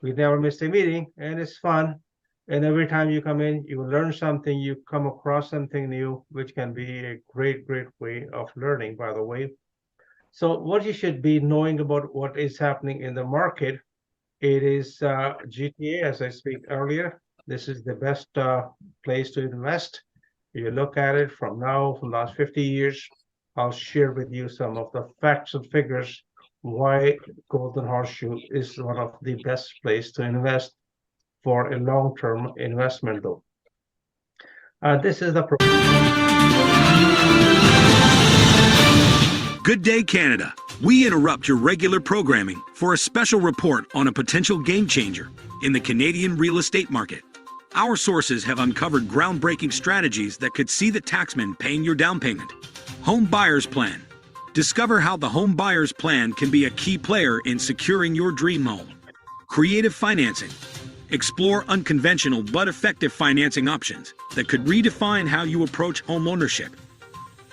We never miss a meeting, and it's fun. And every time you come in, you learn something, you come across something new, which can be a great, great way of learning, by the way. So what you should be knowing about what is happening in the market, it is GTA, as I speak earlier. This is the best place to invest. You look at it from now, from the last 50 years, I'll share with you some of the facts and figures why Golden Horseshoe is one of the best place to invest for a long-term investment, though. This is the Good day, Canada. We interrupt your regular programming for a special report on a potential game changer in the Canadian real estate market. Our sources have uncovered groundbreaking strategies that could see the taxman paying your down payment. Home Buyer's Plan. Discover how the Home Buyer's Plan can be a key player in securing your dream home. Creative Financing. Explore unconventional but effective financing options that could redefine how you approach home ownership.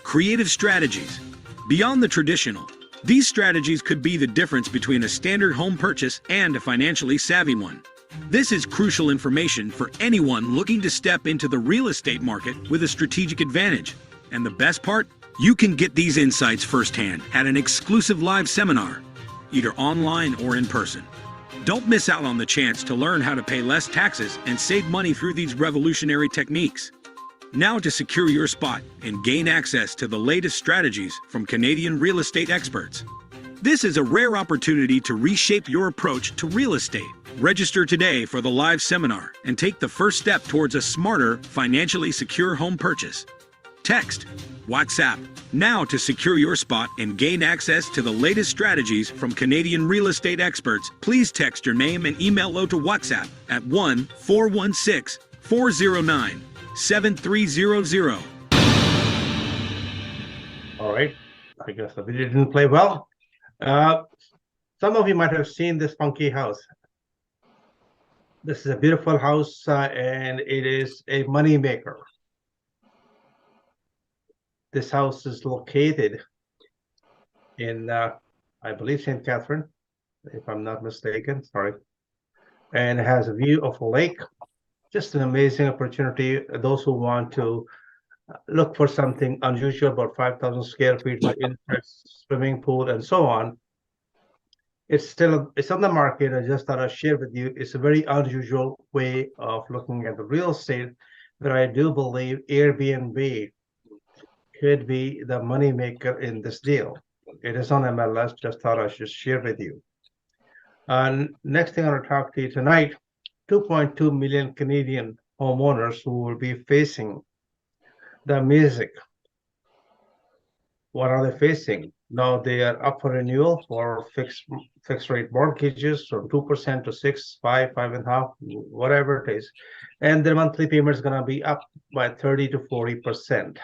Creative Strategies. Beyond the traditional, these strategies could be the difference between a standard home purchase and a financially savvy one. This is crucial information for anyone looking to step into the real estate market with a strategic advantage. And the best part? You can get these insights firsthand at an exclusive live seminar, either online or in person. Don't miss out on the chance to learn how to pay less taxes and save money through these revolutionary techniques. Now to secure your spot and gain access to the latest strategies from Canadian real estate experts. This is a rare opportunity to reshape your approach to real estate. Register today for the live seminar and take the first step towards a smarter, financially secure home purchase. Text, WhatsApp, now to secure your spot and gain access to the latest strategies from Canadian real estate experts. Please text your name and email to WhatsApp at 1-416-409-7300. All right. I guess the video didn't play well. Some of you might have seen this funky house. This is a beautiful house, and it is a money maker. This house is located in, I believe, St. Catherine, if I'm not mistaken. Sorry. And it has a view of a lake. Just an amazing opportunity. Those who want to look for something unusual, about 5,000 square feet with interest, swimming pool, and so on. It's on the market. I just thought I'd share with you. It's a very unusual way of looking at the real estate, but I do believe Airbnb could be the money maker in this deal. It is on MLS. Just thought I should share with you. And next thing I want to talk to you tonight, 2.2 million Canadian homeowners who will be facing the music. What are they facing? Now they are up for renewal for fixed rate mortgages from 2% to 6, 5, 5.5, whatever it is. And their monthly payment is going to be up by 30 to 40%.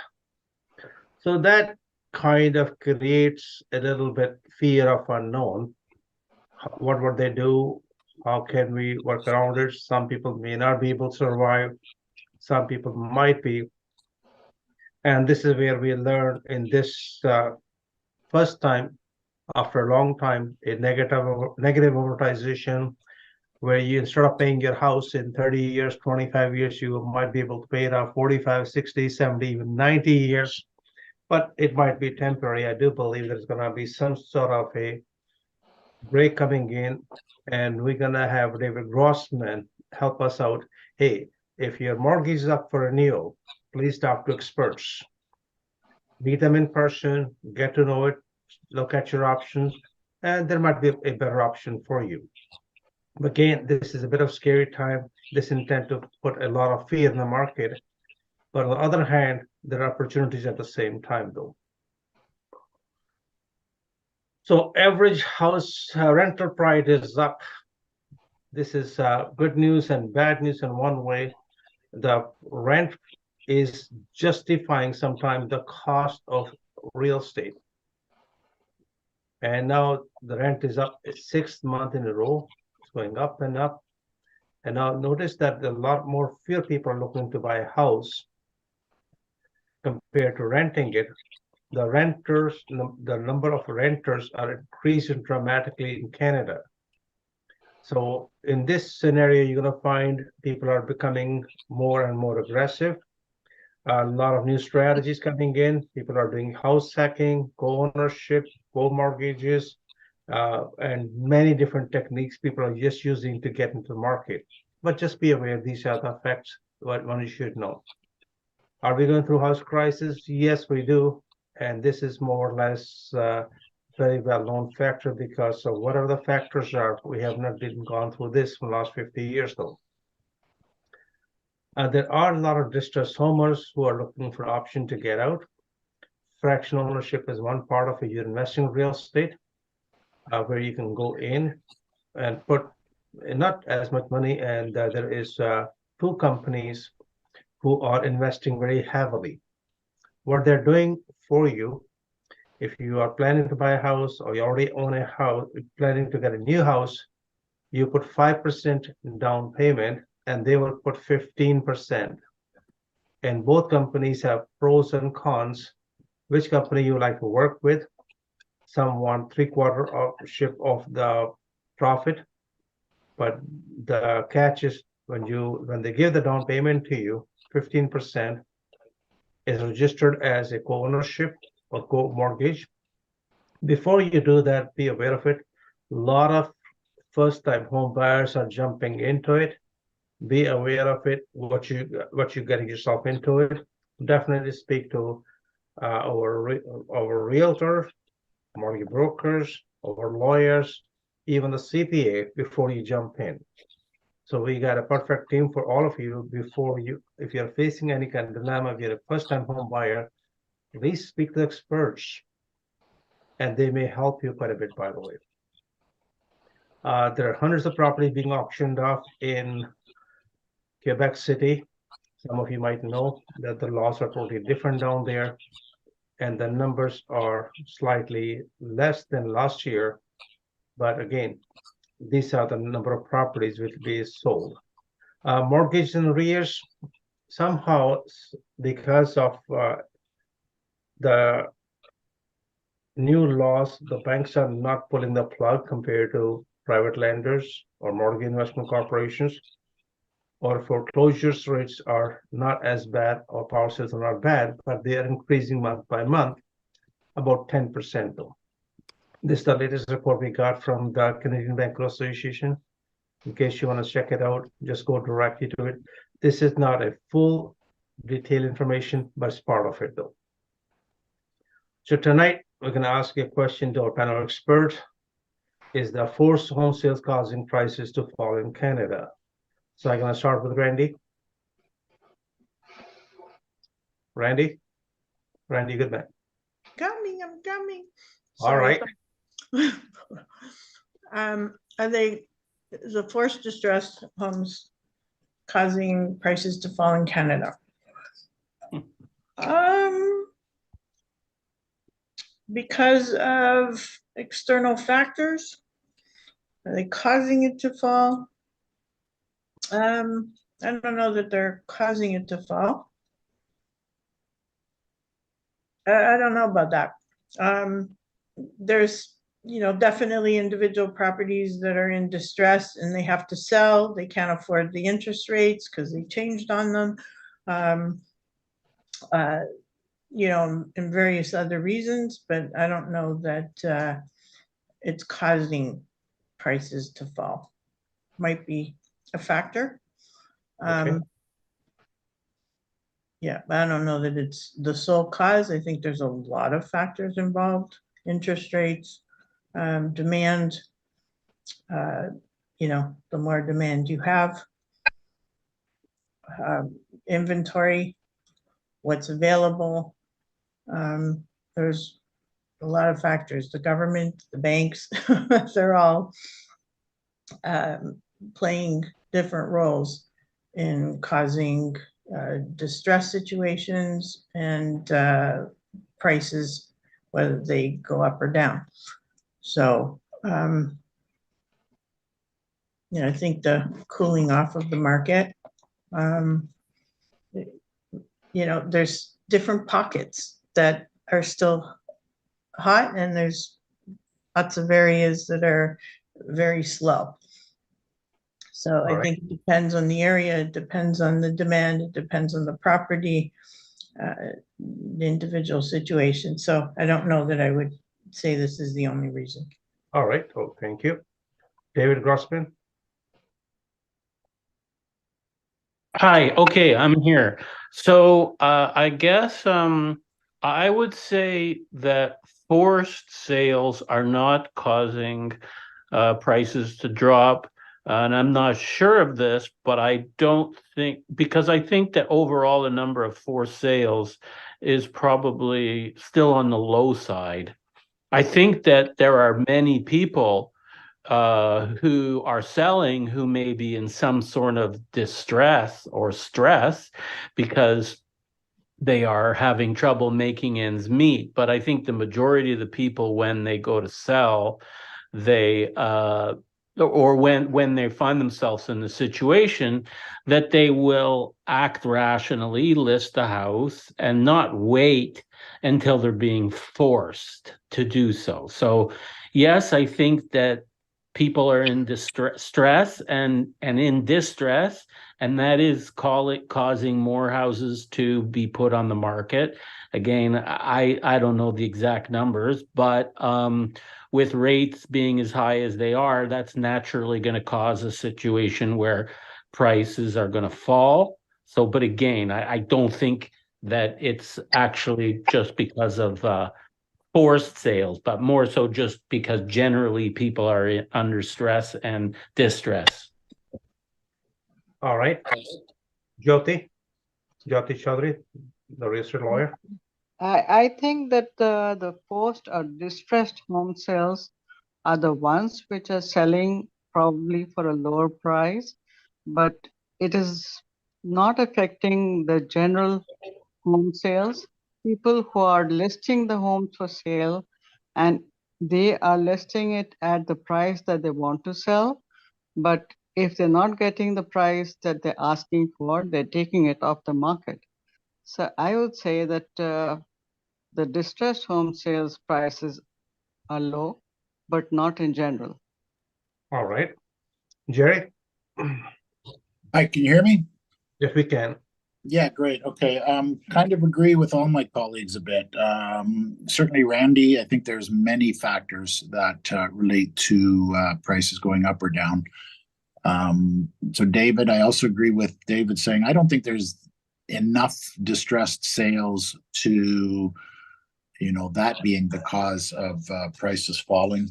So that kind of creates a little bit fear of unknown. What would they do? How can we work around it? Some people may not be able to survive. Some people might be. And this is where we learn in this first time, after a long time, a negative amortization, where you, instead of paying your house in 30 years, 25 years, you might be able to pay it out 45, 60, 70, even 90 years. But it might be temporary. I do believe there's going to be some sort of a break coming in, and we're going to have David Grossman help us out. Hey, if your mortgage is up for renewal, please talk to experts. Meet them in person, get to know it, look at your options, and there might be a better option for you. But again, this is a bit of scary time. This intent to put a lot of fear in the market. But on the other hand, there are opportunities at the same time, though. So average house rental price is up. This is good news and bad news in one way. The rent is justifying sometimes the cost of real estate. And now the rent is up a 6th month in a row. It's going up and up. And now notice that a lot more fewer people are looking to buy a house compared to renting it. The number of renters are increasing dramatically in Canada. So in this scenario, you're going to find people are becoming more and more aggressive. A lot of new strategies coming in. People are doing house hacking, co-ownership, co-mortgages, and many different techniques people are just using to get into the market. But just be aware, these are the facts, what one you should know. Are we going through house crisis? Yes, we do. And this is more or less very well-known factor because of whatever the factors are, we have not didn't gone through this for the last 50 years though. There are a lot of distressed homeowners who are looking for option to get out. Fractional ownership is one part of it. You're investing in real estate where you can go in and put not as much money. And there is two companies who are investing very heavily. What they're doing for you, if you are planning to buy a house or you already own a house, planning to get a new house, you put 5% down payment and they will put 15%. And both companies have pros and cons. Which company you like to work with? Some want 3/4 ownership of the profit, but the catch is when they give the down payment to you, 15% is registered as a co-ownership or co-mortgage. Before you do that, be aware of it. A lot of first-time home buyers are jumping into it. Be aware of it, what you're getting yourself into it. Definitely speak to our realtors, mortgage brokers, our lawyers, even the CPA before you jump in. So we got a perfect team for all of you before you, if you're facing any kind of dilemma, if you're a first-time home buyer, please speak to experts and they may help you quite a bit, by the way. There are hundreds of properties being auctioned off in Quebec City. Some of you might know that the laws are totally different down there, and the numbers are slightly less than last year. But again, these are the number of properties which will be sold. Mortgage in arrears, somehow, because of the new laws, the banks are not pulling the plug compared to private lenders or mortgage investment corporations, or foreclosures rates are not as bad, or power sales are not bad, but they are increasing month by month, about 10% though. This is the latest report we got from the Canadian Bankers Association. In case you want to check it out, just go directly to it. This is not a full detailed information, but it's part of it though. So tonight, we're going to ask a question to our panel expert. Is the forced home sales causing prices to fall in Canada? So I'm going to start with Randy. Randy, good man. I'm coming. All right. Are they the forced distress homes causing prices to fall in Canada? Because of external factors, are they causing it to fall? I don't know that they're causing it to fall. I don't know about that. There's, definitely individual properties that are in distress and they have to sell. They can't afford the interest rates because they changed on them. And various other reasons, but I don't know that it's causing prices to fall. Might be a factor. Okay. Yeah, but I don't know that it's the sole cause. I think there's a lot of factors involved. Interest rates, demand, the more demand you have, inventory, what's available. There's a lot of factors. The government, the banks, they're all playing different roles in causing distress situations and prices, whether they go up or down. So, I think the cooling off of the market, there's different pockets that are still hot and there's lots of areas that are very slow. So I right. think it depends on the area, it depends on the demand, it depends on the property, the individual situation. So I don't know that I would say this is the only reason. All right. Oh, thank you. David Grossman. Hi, okay, I'm here. So I guess I would say that forced sales are not causing prices to drop. And I'm not sure of this, but I don't think, because I think that overall the number of forced sales is probably still on the low side. I think that there are many people who are selling who may be in some sort of distress or stress because they are having trouble making ends meet. But I think the majority of the people, when they go to sell, they or when they find themselves in the situation, that they will act rationally, list the house, and not wait until they're being forced to do so. So yes, I think that people are in distress and in distress, and that is causing more houses to be put on the market. Again, I don't know the exact numbers, but with rates being as high as they are, that's naturally going to cause a situation where prices are going to fall. So, but again, I don't think that it's actually just because of forced sales, but more so just because generally people are under stress and distress. All right. Jyoti Chaudhary, the registered lawyer. I think that the forced or distressed home sales are the ones which are selling probably for a lower price, but it is not affecting the general home sales. People who are listing the homes for sale and they are listing it at the price that they want to sell, but if they're not getting the price that they're asking for, they're taking it off the market. So I would say that the distressed home sales prices are low, but not in general. All right. Jerry? Hi, can you hear me? Yes, we can. Yeah, great. Okay. Kind of agree with all my colleagues a bit. Certainly, Randy, I think there's many factors that relate to prices going up or down. So David, I also agree with David saying I don't think there's enough distressed sales to, that being the cause of prices falling.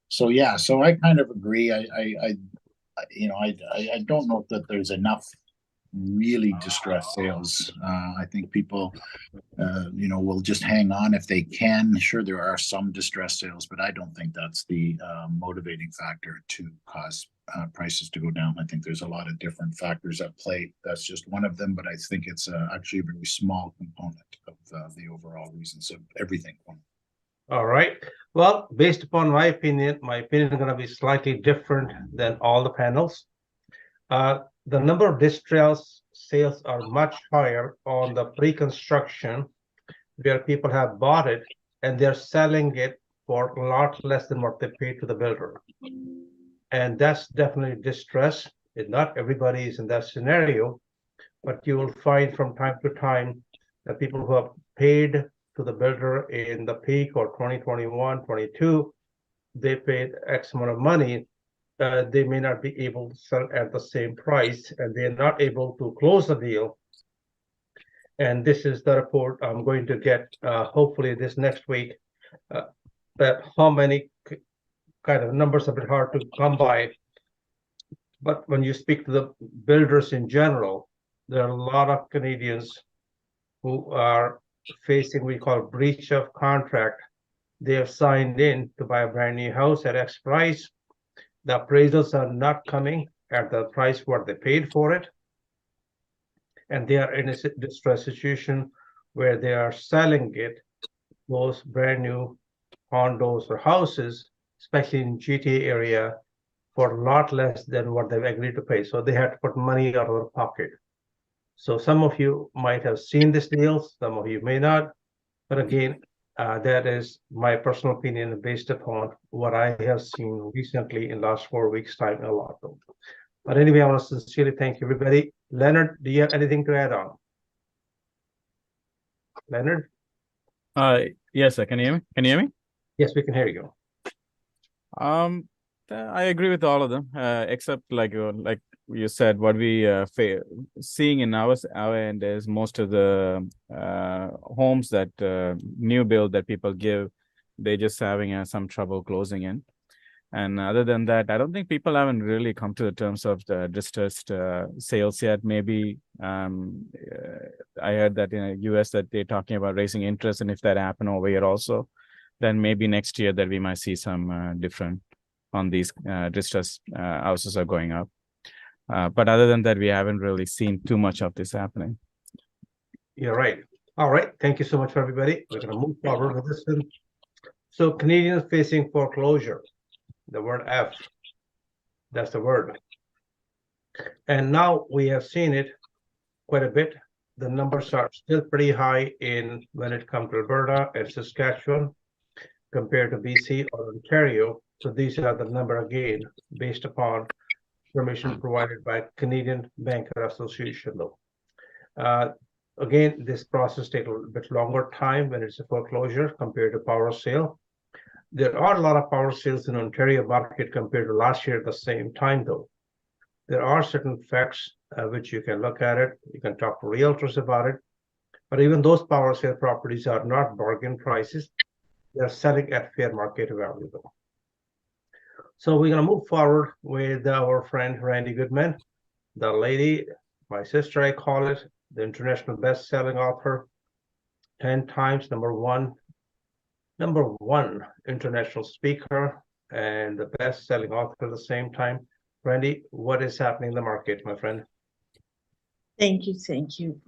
So yeah, so I kind of agree. I don't know that there's enough really distressed sales. I think people, will just hang on if they can. Sure, there are some distressed sales, but I don't think that's the motivating factor to cause prices to go down. I think there's a lot of different factors at play. That's just one of them, but I think it's actually a very small component of the overall reasons of everything. All right. Well, based upon my opinion is going to be slightly different than all the panels. The number of distress sales are much higher on the pre-construction, where people have bought it and they're selling it for a lot less than what they paid to the builder. And that's definitely distress. Not everybody is in that scenario, but you will find from time to time that people who have paid to the builder in the peak or 2021, 22, they paid X amount of money. They may not be able to sell at the same price, and they're not able to close the deal. And this is the report I'm going to get hopefully this next week. That how many kind of numbers are a bit hard to come by. But when you speak to the builders in general, there are a lot of Canadians who are facing what we call breach of contract. They have signed in to buy a brand new house at X price. The appraisals are not coming at the price what they paid for it. And they are in a distressed situation where they are selling it, those brand new condos or houses, especially in GTA area, for a lot less than what they've agreed to pay. So they had to put money out of their pocket. So some of you might have seen this deal, some of you may not. But again, That is my personal opinion based upon what I have seen recently in last 4 weeks time a lot though. But anyway, I want to sincerely thank everybody. Leonard, do you have anything to add on? Leonard? Yes, sir. Can you hear me? Can you hear me? Yes, we can hear you. I agree with all of them, except like you said, what we seeing in our end is most of the homes that new build that people give, they just having some trouble closing in. And other than that, I don't think people haven't really come to the terms of the distressed sales yet. Maybe I heard that in the US that they're talking about raising interest, and if that happen over here also, then maybe next year that we might see some different on these distressed houses are going up. But other than that, we haven't really seen too much of this happening. You're right. All right. Thank you so much for everybody. We're going to move forward with this one. So Canadians facing foreclosure, the word F, that's the word. And now we have seen it quite a bit. The numbers are still pretty high in when it comes to Alberta and Saskatchewan compared to BC or Ontario. So these are the number again, based upon information provided by Canadian Banker Association though. Again, this process takes a little bit longer time when it's a foreclosure compared to power sale. There are a lot of power sales in Ontario market compared to last year at the same time though. There are certain facts which you can look at it. You can talk to realtors about it. But even those power sale properties are not bargain prices. They're selling at fair market value though. So we're going to move forward with our friend Randy Goodman, the lady, my sister, I call it, the international best-selling author, 10 times number one international speaker, and the best-selling author at the same time. Randy, what is happening in the market, my friend? Thank you,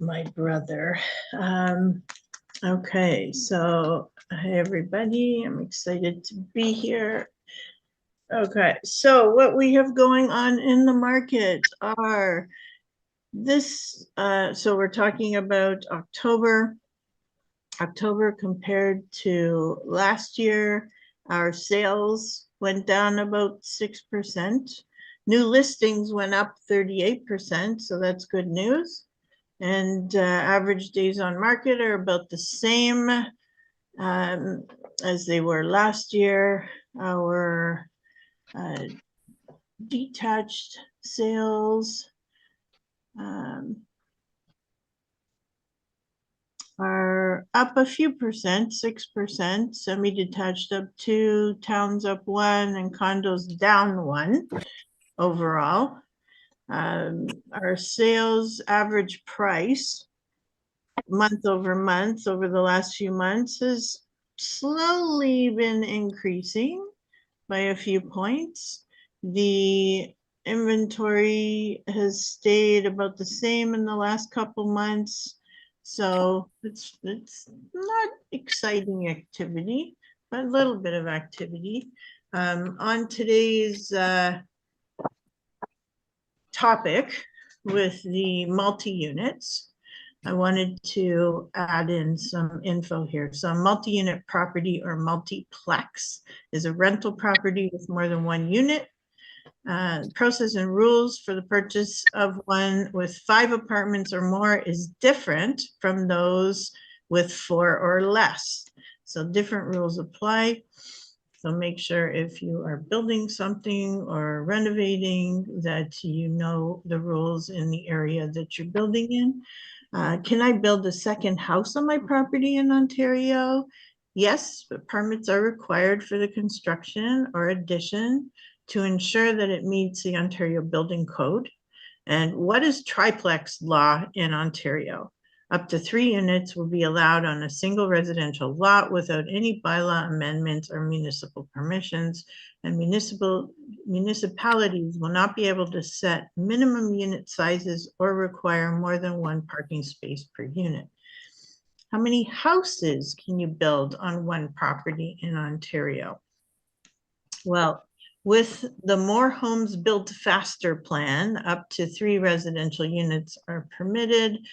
my brother. Okay, so hi everybody, I'm excited to be here. Okay, so what we have going on in the market are this, so we're talking about October compared to last year, our sales went down about 6%. New listings went up 38%, so that's good news. And average days on market are about the same as they were last year. Our detached sales are up a few percent, 6%, semi-detached up 2, towns up 1, and condos down 1 overall. Our sales average price month over month over the last few months has slowly been increasing by a few points. The inventory has stayed about the same in the last couple months. So it's not exciting activity, but a little bit of activity. On today's topic with the multi-units, I wanted to add in some info here. So a multi-unit property or multiplex is a rental property with more than one unit. Process and rules for the purchase of one with 5 apartments or more is different from those with 4 or less. So different rules apply. So make sure if you are building something or renovating that you know the rules in the area that you're building in. Can I build a second house on my property in Ontario? Yes, but permits are required for the construction or addition to ensure that it meets the Ontario Building Code. And what is triplex law in Ontario? Up to 3 units will be allowed on a single residential lot without any bylaw amendments or municipal permissions, and municipalities will not be able to set minimum unit sizes or require more than 1 parking space per unit. How many houses can you build on one property in Ontario? Well, with the More Homes Built Faster plan, up to 3 residential units are permitted.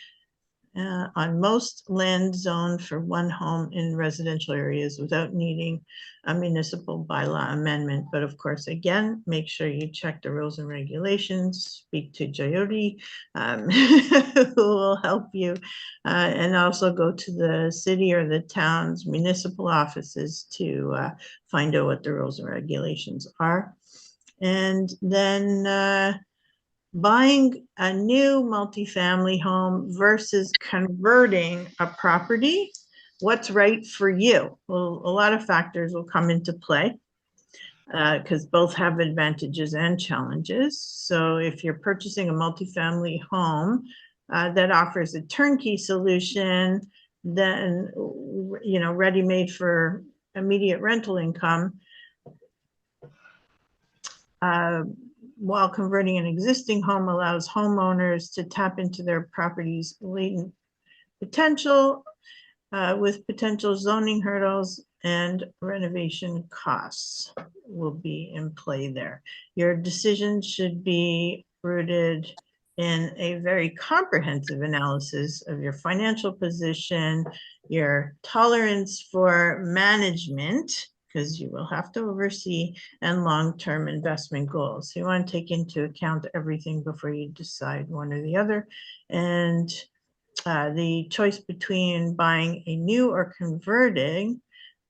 on most land zoned for one home in residential areas without needing a municipal bylaw amendment. But of course, again, make sure you check the rules and regulations, speak to Jyoti, who will help you, and also go to the city or the town's municipal offices to find out what the rules and regulations are. And then buying a new multifamily home versus converting a property, what's right for you? Well, a lot of factors will come into play because both have advantages and challenges. So if you're purchasing a multifamily home that offers a turnkey solution, then, you know, ready-made for immediate rental income, while converting an existing home allows homeowners to tap into their property's latent potential with potential zoning hurdles and renovation costs will be in play there. Your decision should be rooted in a very comprehensive analysis of your financial position, your tolerance for management, because you will have to oversee, and long-term investment goals. You want to take into account everything before you decide one or the other. And the choice between buying a new or converting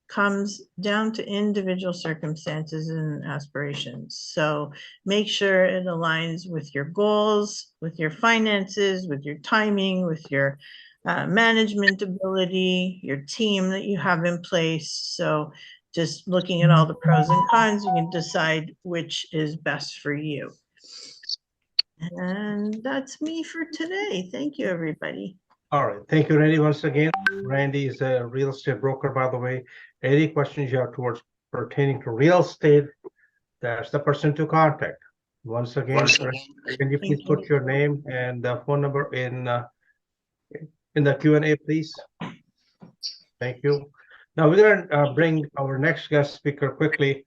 comes down to individual circumstances and aspirations. So make sure it aligns with your goals, with your finances, with your timing, with your management ability, your team that you have in place. So just looking at all the pros and cons, you can decide which is best for you. And that's me for today. Thank you, everybody. All right, thank you, Randy, once again. Randy is a real estate broker, by the way. Any questions you have towards pertaining to real estate, that's the person to contact. Once again, can you please put your name and phone number in the Q&A, please? Thank you. Now we're gonna bring our next guest speaker quickly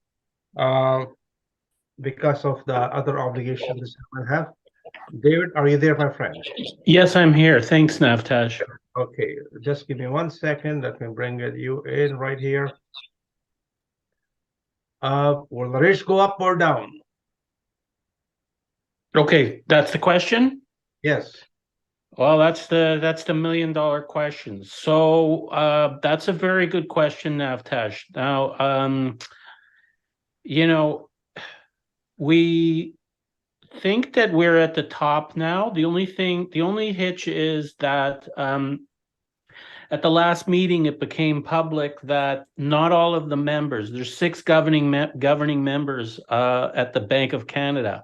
because of the other obligations I have. David, are you there, my friend? Yes, I'm here. Thanks, Navtash. Okay, just give me 1 second. Let me bring you in right here. Will the rates go up or down? Okay, that's the question? Yes. Well, that's the million-dollar question. So that's a very good question, Navtash. Now, you know, we think that we're at the top now. The only hitch is that at the last meeting, it became public that not all of the members, there's 6 governing members at the Bank of Canada,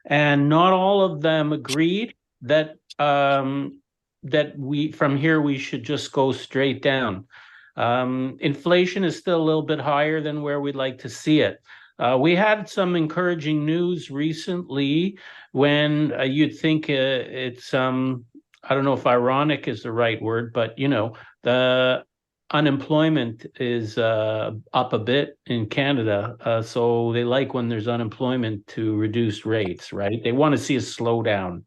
and not all of them agreed that that we should just go straight down. Inflation is still a little bit higher than where we'd like to see it. We had some encouraging news recently when you'd think it's I don't know if ironic is the right word, but you know, the unemployment is up a bit in Canada. So they like when there's unemployment to reduce rates, right? They want to see a slowdown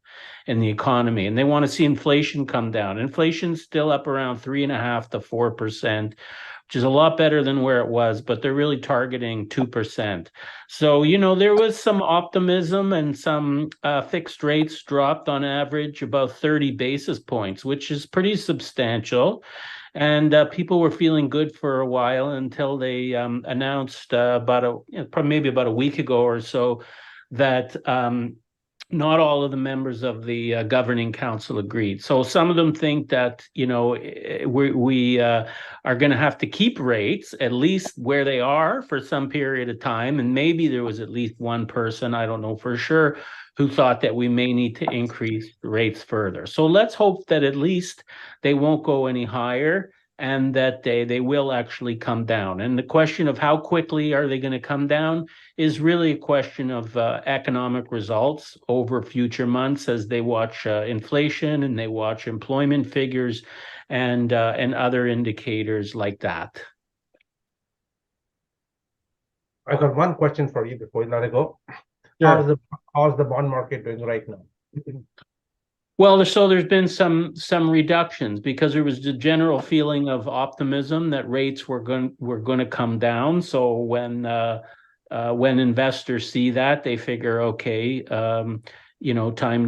in the economy, and they want to see inflation come down. Inflation's still up around 3.5% to 4%. Which is a lot better than where it was, but they're really targeting 2%. So, you know, there was some optimism, and some fixed rates dropped on average about 30 basis points, which is pretty substantial. And people were feeling good for a while until they announced maybe about a week ago or so that not all of the members of the governing council agreed. So some of them think that, you know, we are going to have to keep rates at least where they are for some period of time. And maybe there was at least one person, I don't know for sure, who thought that we may need to increase rates further. So let's hope that at least they won't go any higher, and that they will actually come down. And the question of how quickly are they going to come down is really a question of economic results over future months, as they watch inflation and they watch employment figures and other indicators like that. I got one question for you before you let it go. Sure. How's the bond market doing right now? Well, so there's been some reductions because there was the general feeling of optimism that rates were going to come down. So when investors see that, they figure, okay, time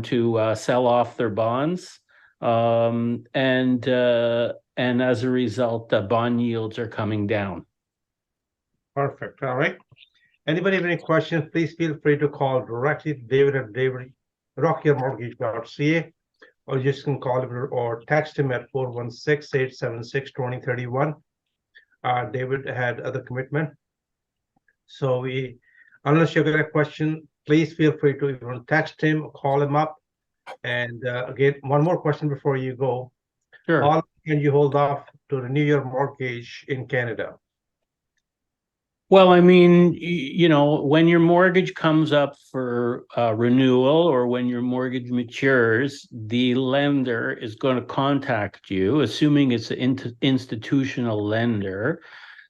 to sell off their bonds, and as a result, the bond yields are coming down. Perfect. All right. Anybody have any questions, please feel free to call directly to David at davidrockyourmortgage.ca, or you just can call him or text him at 416-876-2031. David had other commitment. So unless you've got a question, please feel free to even text him or call him up. And again, one more question before you go. Sure. How long can you hold off to renew your mortgage in Canada? Well, I mean, when your mortgage comes up for renewal or when your mortgage matures, the lender is going to contact you, assuming it's an institutional lender.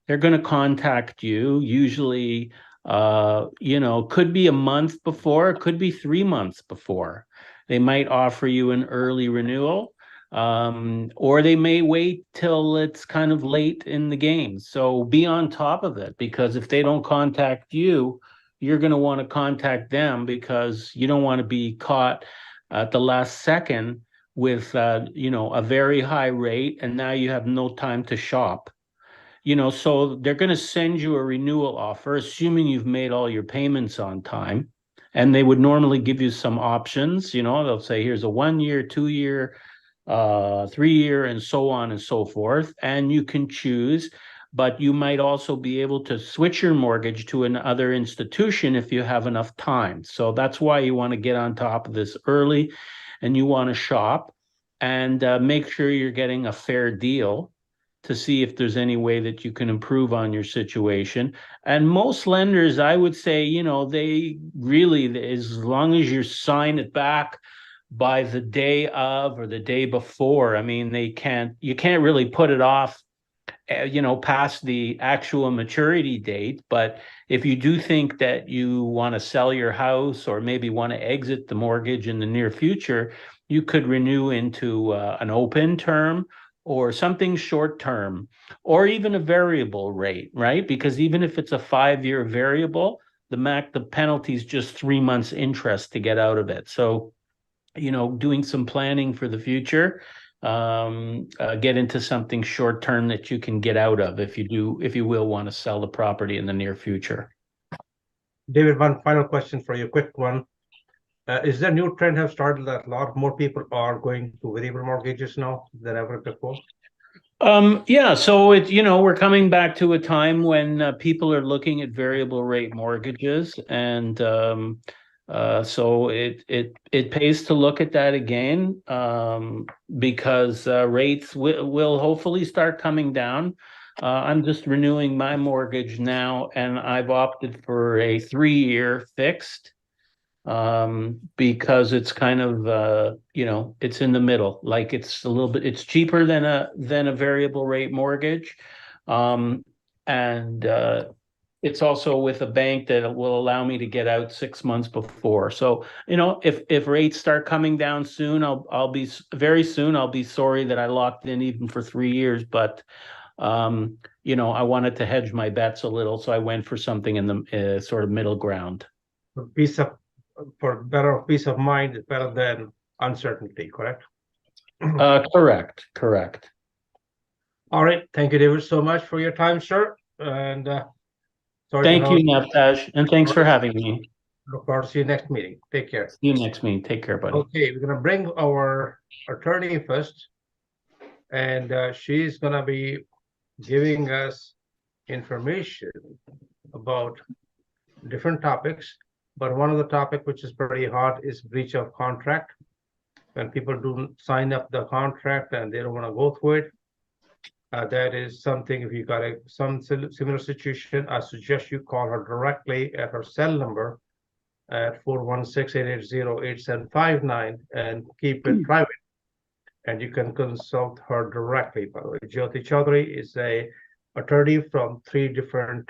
They're going to contact you, usually, could be a month before, it could be 3 months before. They might offer you an early renewal. Or they may wait till it's kind of late in the game. So be on top of it, because if they don't contact you, you're going to want to contact them, because you don't want to be caught at the last second with a very high rate, and now you have no time to shop. So they're going to send you a renewal offer, assuming you've made all your payments on time. And they would normally give you some options. They'll say, here's a 1 year, 2 year, 3 year, and so on and so forth. And you can choose, but you might also be able to switch your mortgage to another institution if you have enough time. So that's why you want to get on top of this early, and you want to shop and make sure you're getting a fair deal to see if there's any way that you can improve on your situation. And most lenders, I would say, they really, as long as you sign it back by the day of or the day before, I mean, you can't really put it off, past the actual maturity date. But if you do think that you want to sell your house or maybe want to exit the mortgage in the near future, you could renew into an open term or something short term, or even a variable rate, right? Because even if it's a 5-year variable, the penalty is just 3 months interest to get out of it. So, doing some planning for the future, get into something short term that you can get out of if you will want to sell the property in the near future. David, one final question for you, quick one. Is there a new trend have started that a lot more people are going to variable mortgages now than ever before? Yeah, so we're coming back to a time when people are looking at variable rate mortgages, and so it pays to look at that again, because rates will hopefully start coming down. I'm just renewing my mortgage now, and I've opted for a 3-year fixed, because it's kind of it's in the middle, like it's cheaper than a variable rate mortgage, and it's also with a bank that will allow me to get out 6 months before. So if rates start coming down soon, I'll be very soon I'll be sorry that I locked in even for 3 years, but I wanted to hedge my bets a little, so I went for something in the sort of middle ground. For better peace of mind is better than uncertainty, correct? Correct. All right. Thank you, David, so much for your time, sir. And thank you, Navtaj, and thanks for having me. Look forward to see you next meeting. Take care. See you next meeting. Take care, buddy. Okay, we're gonna bring our attorney first, and she's gonna be giving us information about different topics. But one of the topic which is pretty hot is breach of contract. When people do sign up the contract and they don't want to go through it, that is something. If you got some similar situation, I suggest you call her directly at her cell number at 416-880-8759 and keep it private. And you can consult her directly. By the way, Jyoti Chaudhary is a attorney from 3 different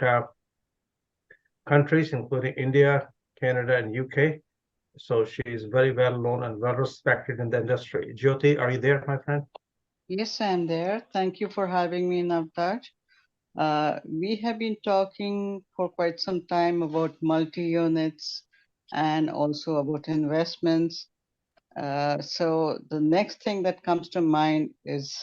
countries, including India, Canada, and UK. So she is very well known and well respected in the industry. Jyoti, are you there, my friend? Yes, I'm there. Thank you for having me, Navtaj. We have been talking for quite some time about multi-units and also about investments. So the next thing that comes to mind is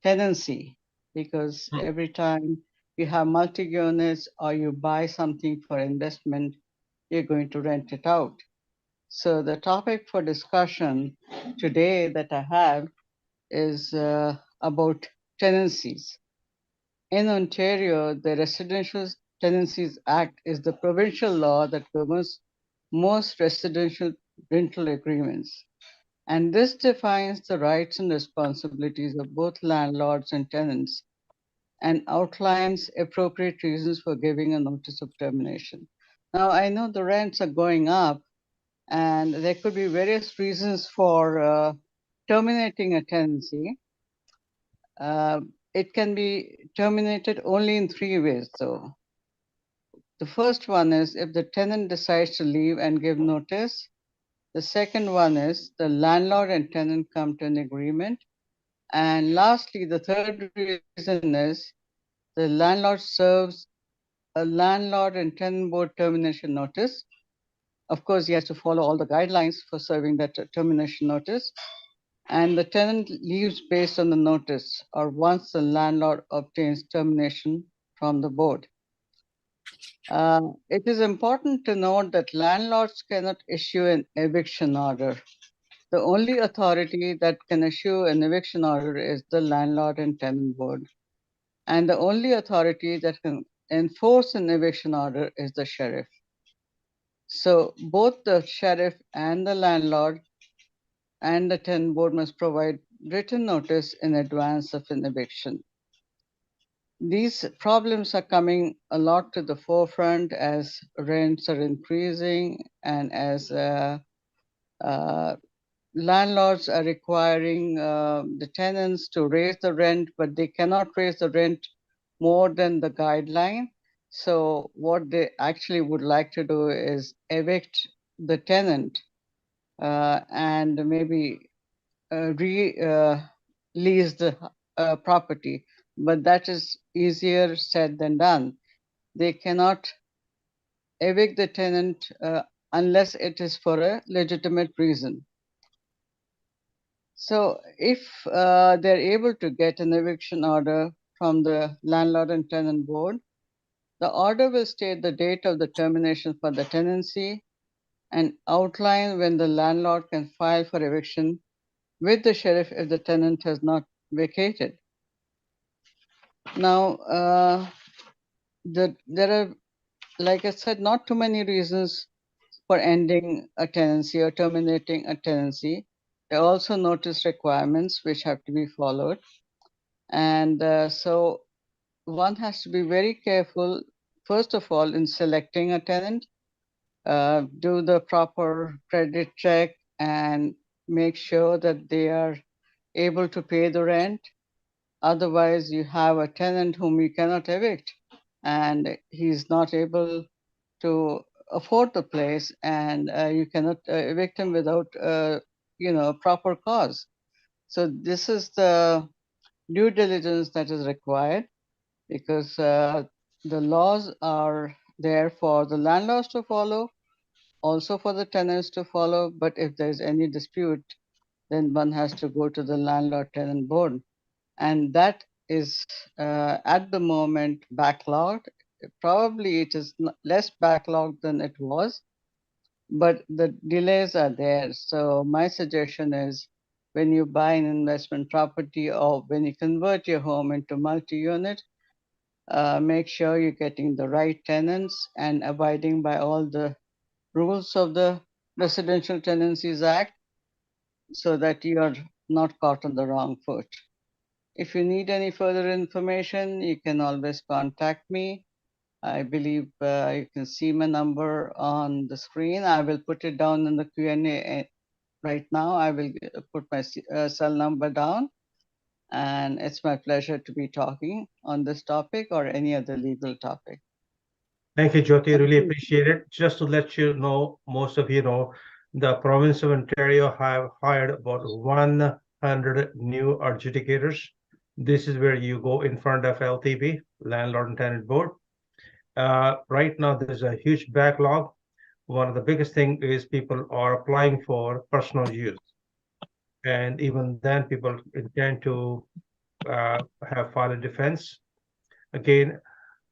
tenancy, because every time you have multi-units or you buy something for investment, you're going to rent it out. So the topic for discussion today that I have is about tenancies. In Ontario, the Residential Tenancies Act is the provincial law that governs most residential rental agreements. And this defines the rights and responsibilities of both landlords and tenants and outlines appropriate reasons for giving a notice of termination. Now, I know the rents are going up, and there could be various reasons for terminating a tenancy. It can be terminated only in three ways, though. The first one is if the tenant decides to leave and give notice. The second one is the landlord and tenant come to an agreement. And lastly, the third reason is the landlord serves a landlord and tenant board termination notice. Of course, he has to follow all the guidelines for serving that termination notice. And the tenant leaves based on the notice or once the landlord obtains termination from the board. It is important to note that landlords cannot issue an eviction order. The only authority that can issue an eviction order is the landlord and tenant board. And the only authority that can enforce an eviction order is the sheriff. So both the sheriff and the landlord and the tenant board must provide written notice in advance of an eviction. These problems are coming a lot to the forefront as rents are increasing and as landlords are requiring the tenants to raise the rent, but they cannot raise the rent more than the guideline. So what they actually would like to do is evict the tenant and maybe lease the property, but that is easier said than done. They cannot evict the tenant unless it is for a legitimate reason. So if they're able to get an eviction order from the landlord and tenant board, the order will state the date of the termination for the tenancy and outline when the landlord can file for eviction with the sheriff if the tenant has not vacated. Now, there are, like I said, not too many reasons for ending a tenancy or terminating a tenancy. There are also notice requirements which have to be followed. And so one has to be very careful, first of all, in selecting a tenant, do the proper credit check and make sure that they are able to pay the rent. Otherwise, you have a tenant whom you cannot evict and he's not able to afford the place and you cannot evict him without proper cause. So this is the due diligence that is required because the laws are there for the landlords to follow, also for the tenants to follow. But if there's any dispute, then one has to go to the landlord tenant board. And that is at the moment backlogged. Probably it is less backlogged than it was, but the delays are there. So my suggestion is when you buy an investment property or when you convert your home into multi-unit, make sure you're getting the right tenants and abiding by all the rules of the Residential Tenancies Act so that you are not caught on the wrong foot. If you need any further information, you can always contact me. I believe you can see my number on the screen. I will put it down in the Q&A right now. I will put my cell number down. And it's my pleasure to be talking on this topic or any other legal topic. Thank you, Jyoti. Really appreciate it. Just to let you know, most of you know The province of Ontario have hired about 100 new adjudicators. This is where you go in front of LTB, Landlord and Tenant Board. Right now, there's a huge backlog. One of the biggest thing is people are applying for personal use. And even then, people intend to have filed a defense. Again,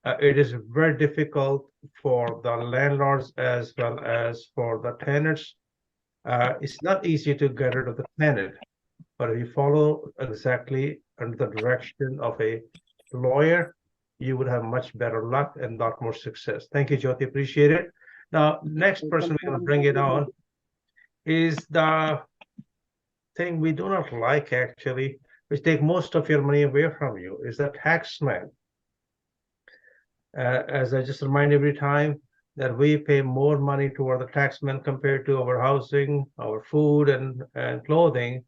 it is very difficult for the landlords as well as for the tenants. It's not easy to get rid of the tenant, but if you follow exactly under the direction of a lawyer, you would have much better luck and lot more success. Thank you, Jyoti. Appreciate it. Now, next person we're going to bring it on is the thing we do not like, actually, which take most of your money away from you, is the tax man. As I just remind every time, that we pay more money toward the taxman compared to our housing, our food, and clothing,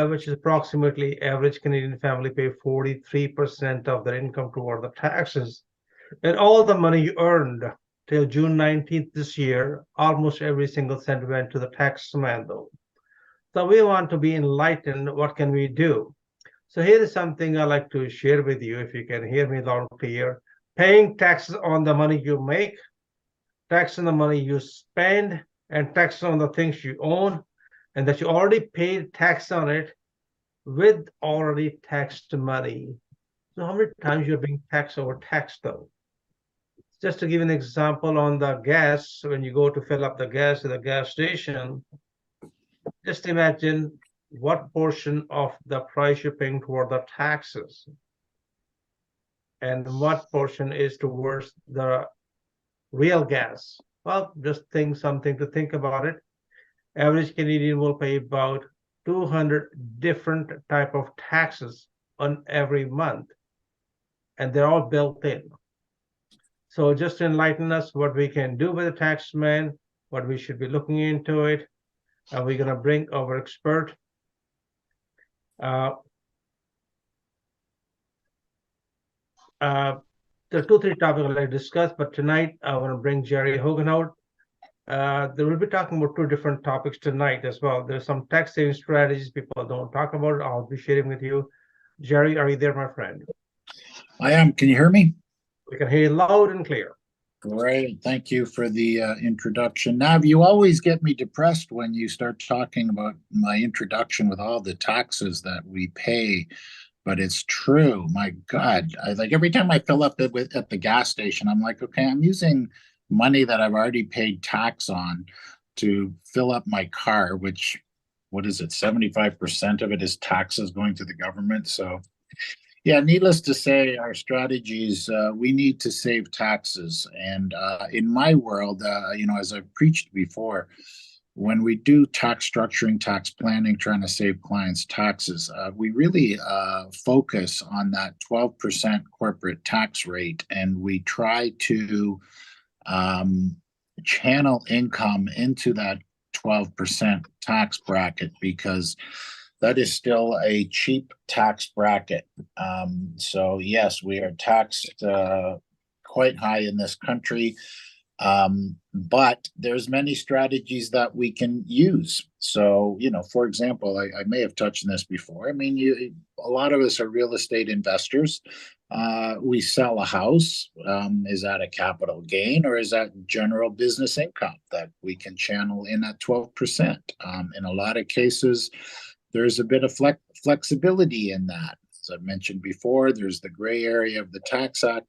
which is approximately average Canadian family pay 43% of their income toward the taxes. And all the money you earned till June 19th this year, almost every single cent went to the taxman, though. So we want to be enlightened. What can we do? So here is something I like to share with you, if you can hear me loud and clear. Paying taxes on the money you make, tax on the money you spend, and tax on the things you own, and that you already paid tax on it with already taxed money. So how many times you're being taxed over tax, though? Just to give an example on the gas, when you go to fill up the gas at the gas station, just imagine what portion of the price you're paying toward the taxes and what portion is towards the real gas. Well, just think something to think about it. Average Canadian will pay about 200 different type of taxes on every month, and they're all built in. So just to enlighten us what we can do with the tax man, what we should be looking into it, and we're going to bring our expert. There are 2-3 topics I'd like to discuss, but tonight I want to bring Jerry Hogan out. They will be talking about 2 different topics tonight as well. There's some tax saving strategies people don't talk about. I'll be sharing with you. Jerry, are you there, my friend? I am. Can you hear me? We can hear you loud and clear. Great. Thank you for the introduction. Nav, you always get me depressed when you start talking about my introduction with all the taxes that we pay. But it's true. My God, like every time I fill up at the gas station, I'm like, okay, I'm using money that I've already paid tax on to fill up my car, which, what is it? 75% of it is taxes going to the government. So yeah, needless to say, our strategies, we need to save taxes. And in my world, as I've preached before, when we do tax structuring, tax planning, trying to save clients taxes, we really focus on that 12% corporate tax rate, and we try to channel income into that 12% tax bracket, because that is still a cheap tax bracket. So yes, we are taxed quite high in this country. But there's many strategies that we can use. So, for example, I may have touched on this before. I mean, a lot of us are real estate investors. We sell a house. Is that a capital gain, or is that general business income that we can channel in at 12%? In a lot of cases, there's a bit of flexibility in that. As I mentioned before, there's the gray area of the Tax Act.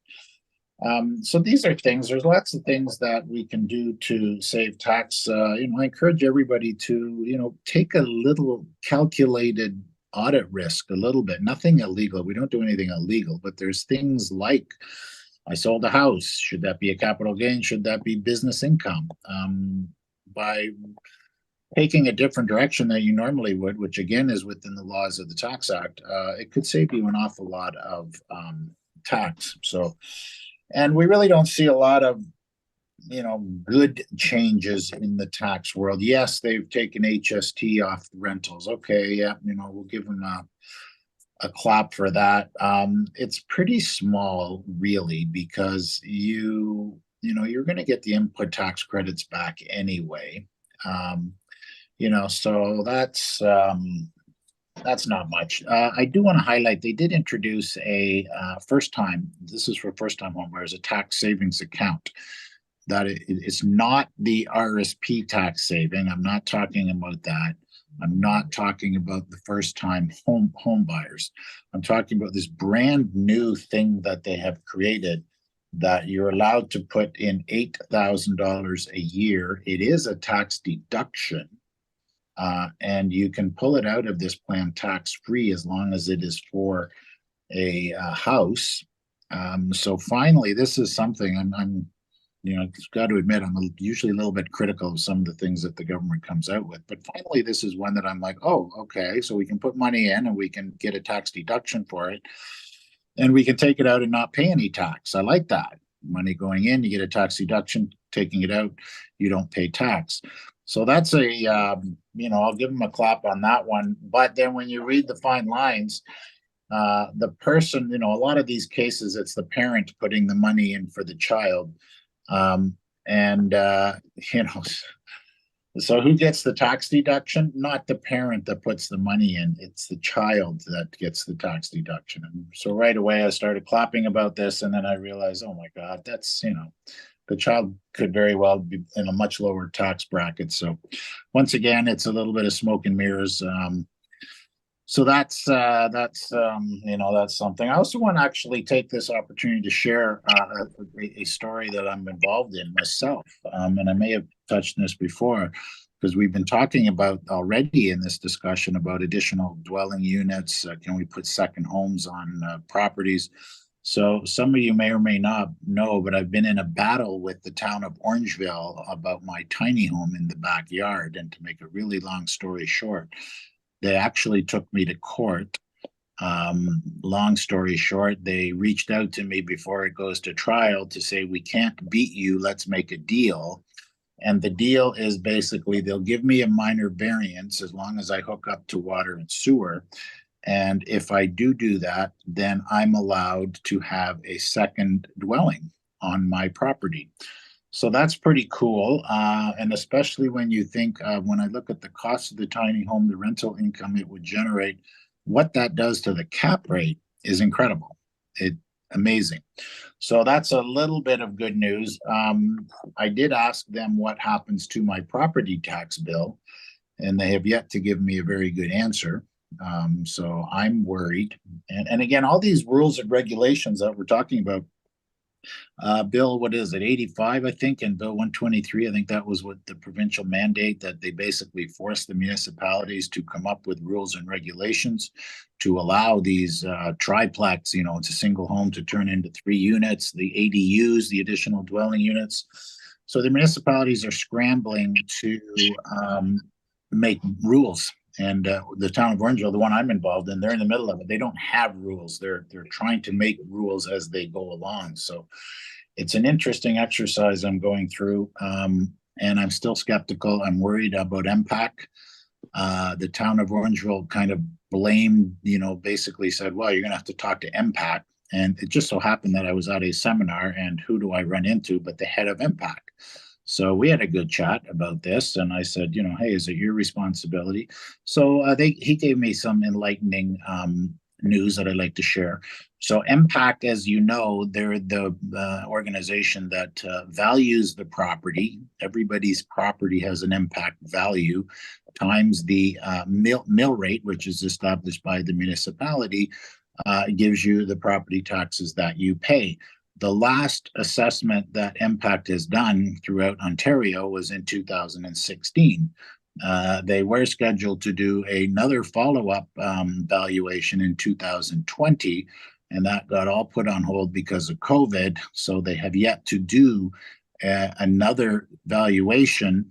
So these are things, there's lots of things that we can do to save tax. I encourage everybody to, take a little calculated audit risk, a little bit, nothing illegal. We don't do anything illegal, but there's things like, I sold a house. Should that be a capital gain? Should that be business income? By taking a different direction than you normally would, which again is within the laws of the Tax Act, it could save you an awful lot of tax. So, and we really don't see a lot of, good changes in the tax world. Yes, they've taken HST off the rentals. Okay, yeah, we'll give them a clap for that. It's pretty small, really, because you're going to get the input tax credits back anyway. So that's not much. I do want to highlight they did introduce a first time. This is for first time homebuyers, a tax savings account. That it's not the RSP tax saving. I'm not talking about that. I'm not talking about the first time home buyers. I'm talking about this brand new thing that they have created that you're allowed to put in $8,000 a year. It is a tax deduction. And you can pull it out of this plan tax-free as long as it is for a house. So finally, this is something I'm got to admit, I'm usually a little bit critical of some of the things that the government comes out with. But finally, this is one that I'm like, oh, okay, so we can put money in and we can get a tax deduction for it. And we can take it out and not pay any tax. I like that. Money going in, you get a tax deduction. Taking it out, you don't pay tax. So that's I'll give them a clap on that one. But then when you read the fine lines, the person, a lot of these cases, it's the parent putting the money in for the child. So who gets the tax deduction? Not the parent that puts the money in. It's the child that gets the tax deduction. And so right away I started clapping about this, and then I realized, oh my God, that's, the child could very well be in a much lower tax bracket. So once again, it's a little bit of smoke and mirrors. So that's something. I also want to actually take this opportunity to share a story that I'm involved in myself. And I may have touched on this before, because we've been talking about already in this discussion about additional dwelling units. Can we put second homes on properties? So some of you may or may not know, but I've been in a battle with the town of Orangeville about my tiny home in the backyard. And to make a really long story short, they actually took me to court. Long story short, they reached out to me before it goes to trial to say, we can't beat you, let's make a deal. And the deal is basically they'll give me a minor variance as long as I hook up to water and sewer. And if I do that, then I'm allowed to have a second dwelling on my property. So that's pretty cool. And especially when you think, when I look at the cost of the tiny home, the rental income it would generate, what that does to the cap rate is incredible. Amazing. So that's a little bit of good news. I did ask them what happens to my property tax bill, and they have yet to give me a very good answer. So I'm worried. And again, all these rules and regulations that we're talking about, Bill, what is it, 85, I think, and Bill 123, I think that was what the provincial mandate, that they basically forced the municipalities to come up with rules and regulations to allow these triplex, it's a single home to turn into 3 units, the ADUs, the additional dwelling units. So the municipalities are scrambling to make rules. And the town of Orangeville, the one I'm involved in, they're in the middle of it. They don't have rules. They're trying to make rules as they go along. So it's an interesting exercise I'm going through, and I'm still skeptical. I'm worried about MPAC. The town of Orangeville kind of blamed, basically said, well, you're going to have to talk to MPAC. And it just so happened that I was at a seminar, and who do I run into but the head of MPAC? So we had a good chat about this, and I said, hey, is it your responsibility? So he gave me some enlightening news that I'd like to share. So MPAC, as you know, they're the organization that values the property. Everybody's property has an impact value times the mill rate, which is established by the municipality, gives you the property taxes that you pay. The last assessment that MPACT has done throughout Ontario was in 2016. They were scheduled to do another follow-up valuation in 2020, and that got all put on hold because of COVID. So they have yet to do another valuation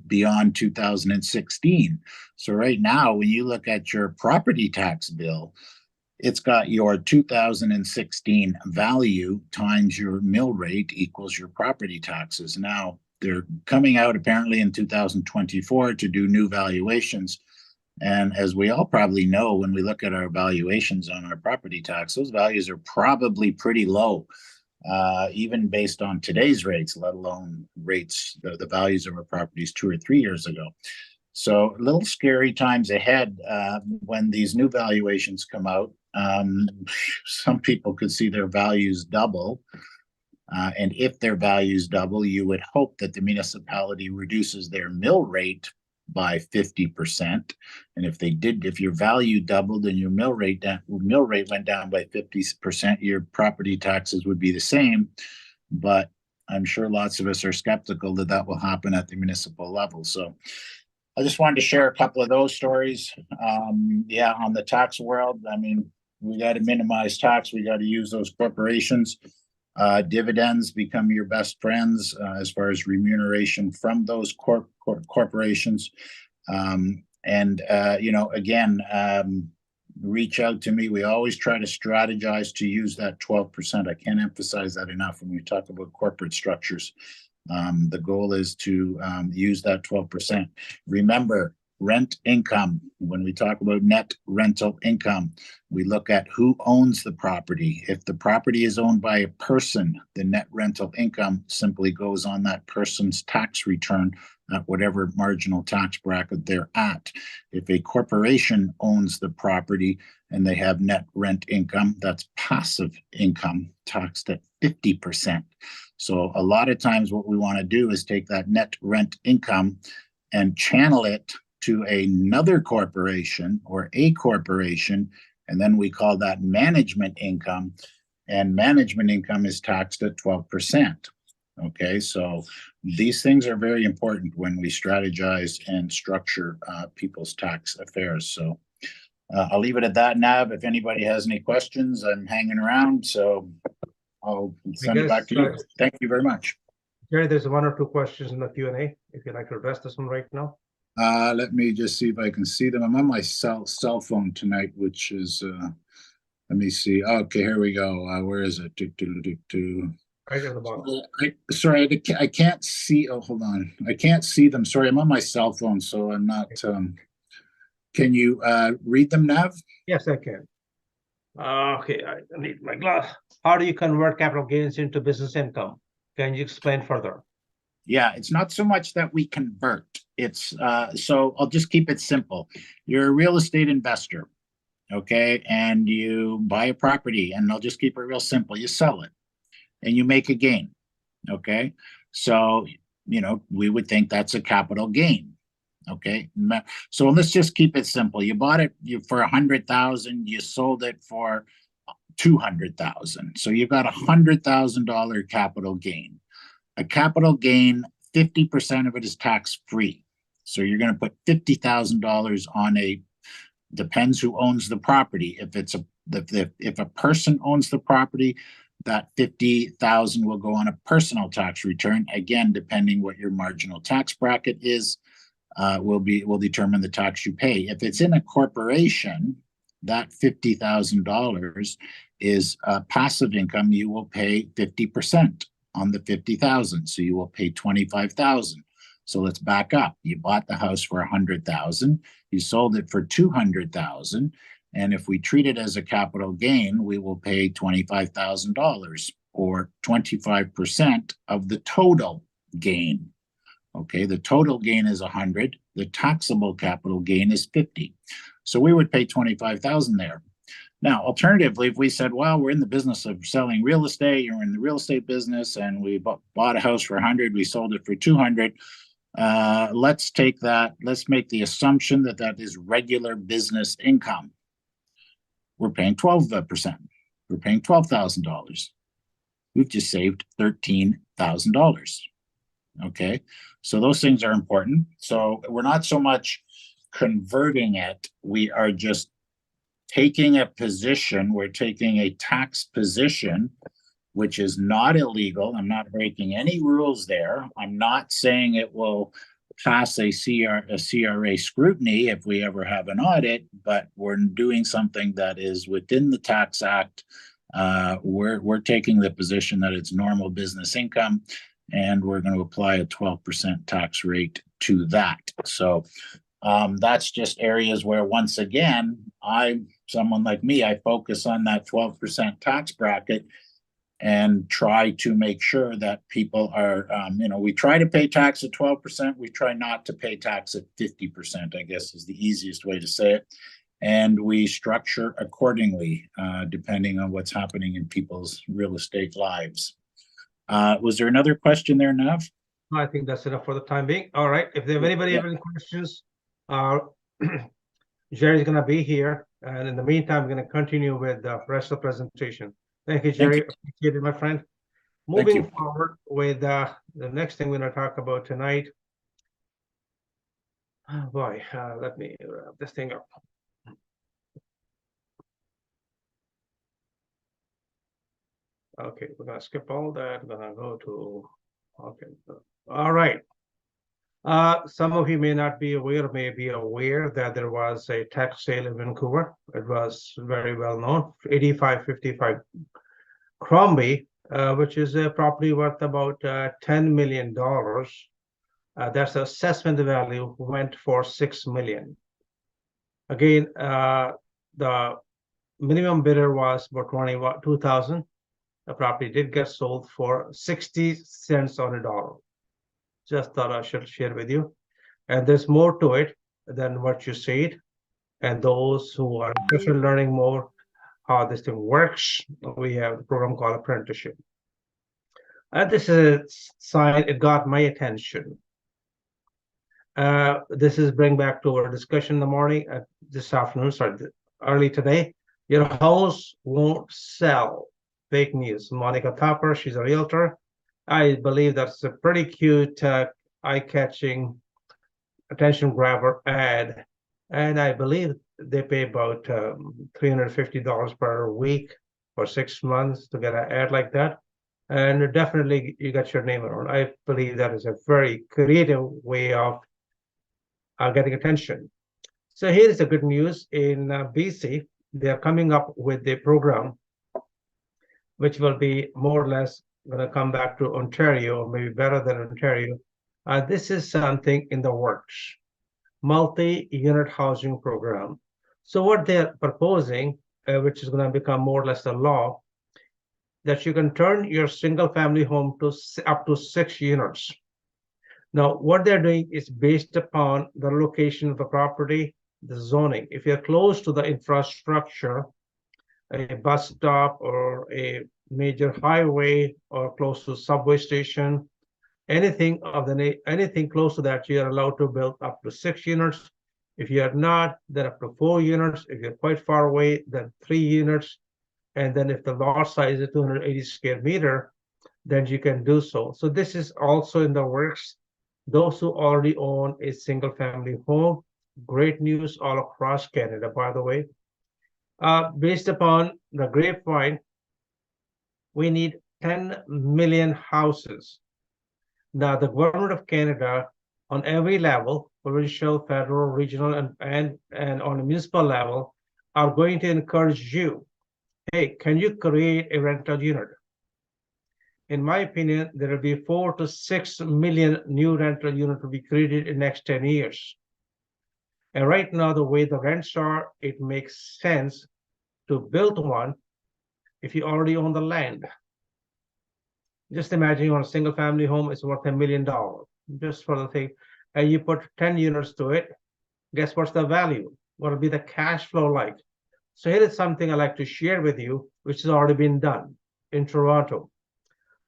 beyond 2016. So right now, when you look at your property tax bill, it's got your 2016 value times your mill rate equals your property taxes. Now, they're coming out apparently in 2024 to do new valuations. And as we all probably know, when we look at our valuations on our property tax, those values are probably pretty low. even based on today's rates, let alone rates, the values of our properties 2 or 3 years ago. So a little scary times ahead when these new valuations come out. Some people could see their values double. And if their values double, you would hope that the municipality reduces their mill rate by 50%. And if they did, if your value doubled and your mill rate went down by 50%, your property taxes would be the same. But I'm sure lots of us are skeptical that that will happen at the municipal level. So I just wanted to share a couple of those stories. Yeah, on the tax world, I mean, we got to minimize tax. We got to use those corporations. Dividends become your best friends as far as remuneration from those corporations. You know, again, reach out to me. We always try to strategize to use that 12%. I can't emphasize that enough when we talk about corporate structures. The goal is to use that 12%. Remember, rent income. When we talk about net rental income, we look at who owns the property. If the property is owned by a person, the net rental income simply goes on that person's tax return at whatever marginal tax bracket they're at. If a corporation owns the property and they have net rent income, that's passive income taxed at 50%. So a lot of times what we want to do is take that net rent income and channel it to another corporation or a corporation, and then we call that management income, and management income is taxed at 12%. Okay, so these things are very important when we strategize and structure people's tax affairs. So I'll leave it at that, Nav. If anybody has any questions, I'm hanging around, so I'll send it back to you. Thank you very much. Jerry, there's 1 or 2 questions in the Q&A, if you'd like to address this one right now. Let me just see if I can see them. I'm on my cell phone tonight, which is, let me see. Okay, here we go. Where is it? Right at the bottom. Sorry, I can't see. Oh, hold on. I can't see them. Sorry, I'm on my cell phone, so I'm not. Can you read them, Nav? Yes, I can. Okay, I need my glass. How do you convert capital gains into business income? Can you explain further? Yeah, it's not so much that we convert. It's so I'll just keep it simple. You're a real estate investor, okay, and you buy a property, and I'll just keep it real simple. You sell it, and you make a gain, okay. So you know we would think that's a capital gain, okay. So let's just keep it simple. You bought it for 100,000. You sold it for 200,000. So you've got $100,000 capital gain. A capital gain, 50% of it is tax-free. So you're going to put $50,000 on depends who owns the property. If a person owns the property, that 50,000 will go on a personal tax return. Again, depending what your marginal tax bracket is, will determine the tax you pay. If it's in a corporation, that $50,000 is passive income. You will pay 50% on the 50,000. So you will pay 25,000. So let's back up. You bought the house for 100,000. You sold it for 200,000. And if we treat it as a capital gain, we will pay $25,000 or 25% of the total gain. Okay, the total gain is 100. The taxable capital gain is 50. So we would pay 25,000 there. Now, alternatively, if we said, well, we're in the business of selling real estate, you're in the real estate business, and we bought a house for 100, we sold it for 200. Let's take that. Let's make the assumption that that is regular business income. We're paying 12%. We're paying $12,000. We've just saved $13,000. Okay, so those things are important. So we're not so much converting it. We are just taking a position. We're taking a tax position, which is not illegal. I'm not breaking any rules there. I'm not saying it will pass a CRA scrutiny if we ever have an audit, but we're doing something that is within the Tax Act. We're taking the position that it's normal business income, and we're going to apply a 12% tax rate to that. So that's just areas where, once again, someone like me, I focus on that 12% tax bracket. and try to make sure that people are, we try to pay tax at 12%. We try not to pay tax at 50%, I guess is the easiest way to say it. And we structure accordingly, depending on what's happening in people's real estate lives. Was there another question there, Nav? I think that's enough for the time being. All right. If there anybody have any questions, Jerry's going to be here. And in the meantime, I'm going to continue with the rest of the presentation. Thank you, Jerry. Appreciate it, my friend. Moving forward with the next thing we're going to talk about tonight. Oh boy, let me wrap this thing up. Okay, we're going to skip all that. We're going to go to, okay. All right. Some of you may not be aware, may be aware that there was a tax sale in Vancouver. It was very well known, 8555 Crombie, which is a property worth about $10 million. That's the assessment value went for $6 million. Again, the minimum bidder was about 22,000. The property did get sold for 60 cents on a dollar. Just thought I should share with you. And there's more to it than what you said. And those who are interested in learning more how this thing works, we have the program called Apprenticeship. And this is a sign, it got my attention. This is bring back to our discussion in the morning, this afternoon, sorry, early today. Your house won't sell. Fake news. Monica Topper, she's a realtor. I believe that's a pretty cute, eye-catching, attention-grabber ad. And I believe they pay about $350 per week for 6 months to get an ad like that. And definitely you got your name around. I believe that is a very creative way of getting attention. So here is the good news. In BC, they're coming up with a program which will be more or less going to come back to Ontario, or maybe better than Ontario. This is something in the works, multi-unit housing program. So what they're proposing, which is going to become more or less the law, that you can turn your single family home to up to 6 units. Now, what they're doing is based upon the location of the property, the zoning. If you're close to the infrastructure, a bus stop or a major highway or close to subway station, anything close to that, you are allowed to build up to 6 units. If you are not, then up to 4 units. If you're quite far away, then 3 units. And then if the lot size is 280 square meter, then you can do so. So this is also in the works. Those who already own a single family home, great news all across Canada, by the way. Based upon the grapevine, we need 10 million houses. Now, the government of Canada, on every level, provincial, federal, regional, and on a municipal level, are going to encourage you. Hey, can you create a rental unit? In my opinion, there will be 4 to 6 million new rental units to be created in the next 10 years. And right now, the way the rents are, it makes sense to build one if you already own the land. Just imagine you own a single family home, it's worth $1 million, just for the thing. And you put 10 units to it, guess what's the value? What will be the cash flow like? So here is something I like to share with you, which has already been done in Toronto.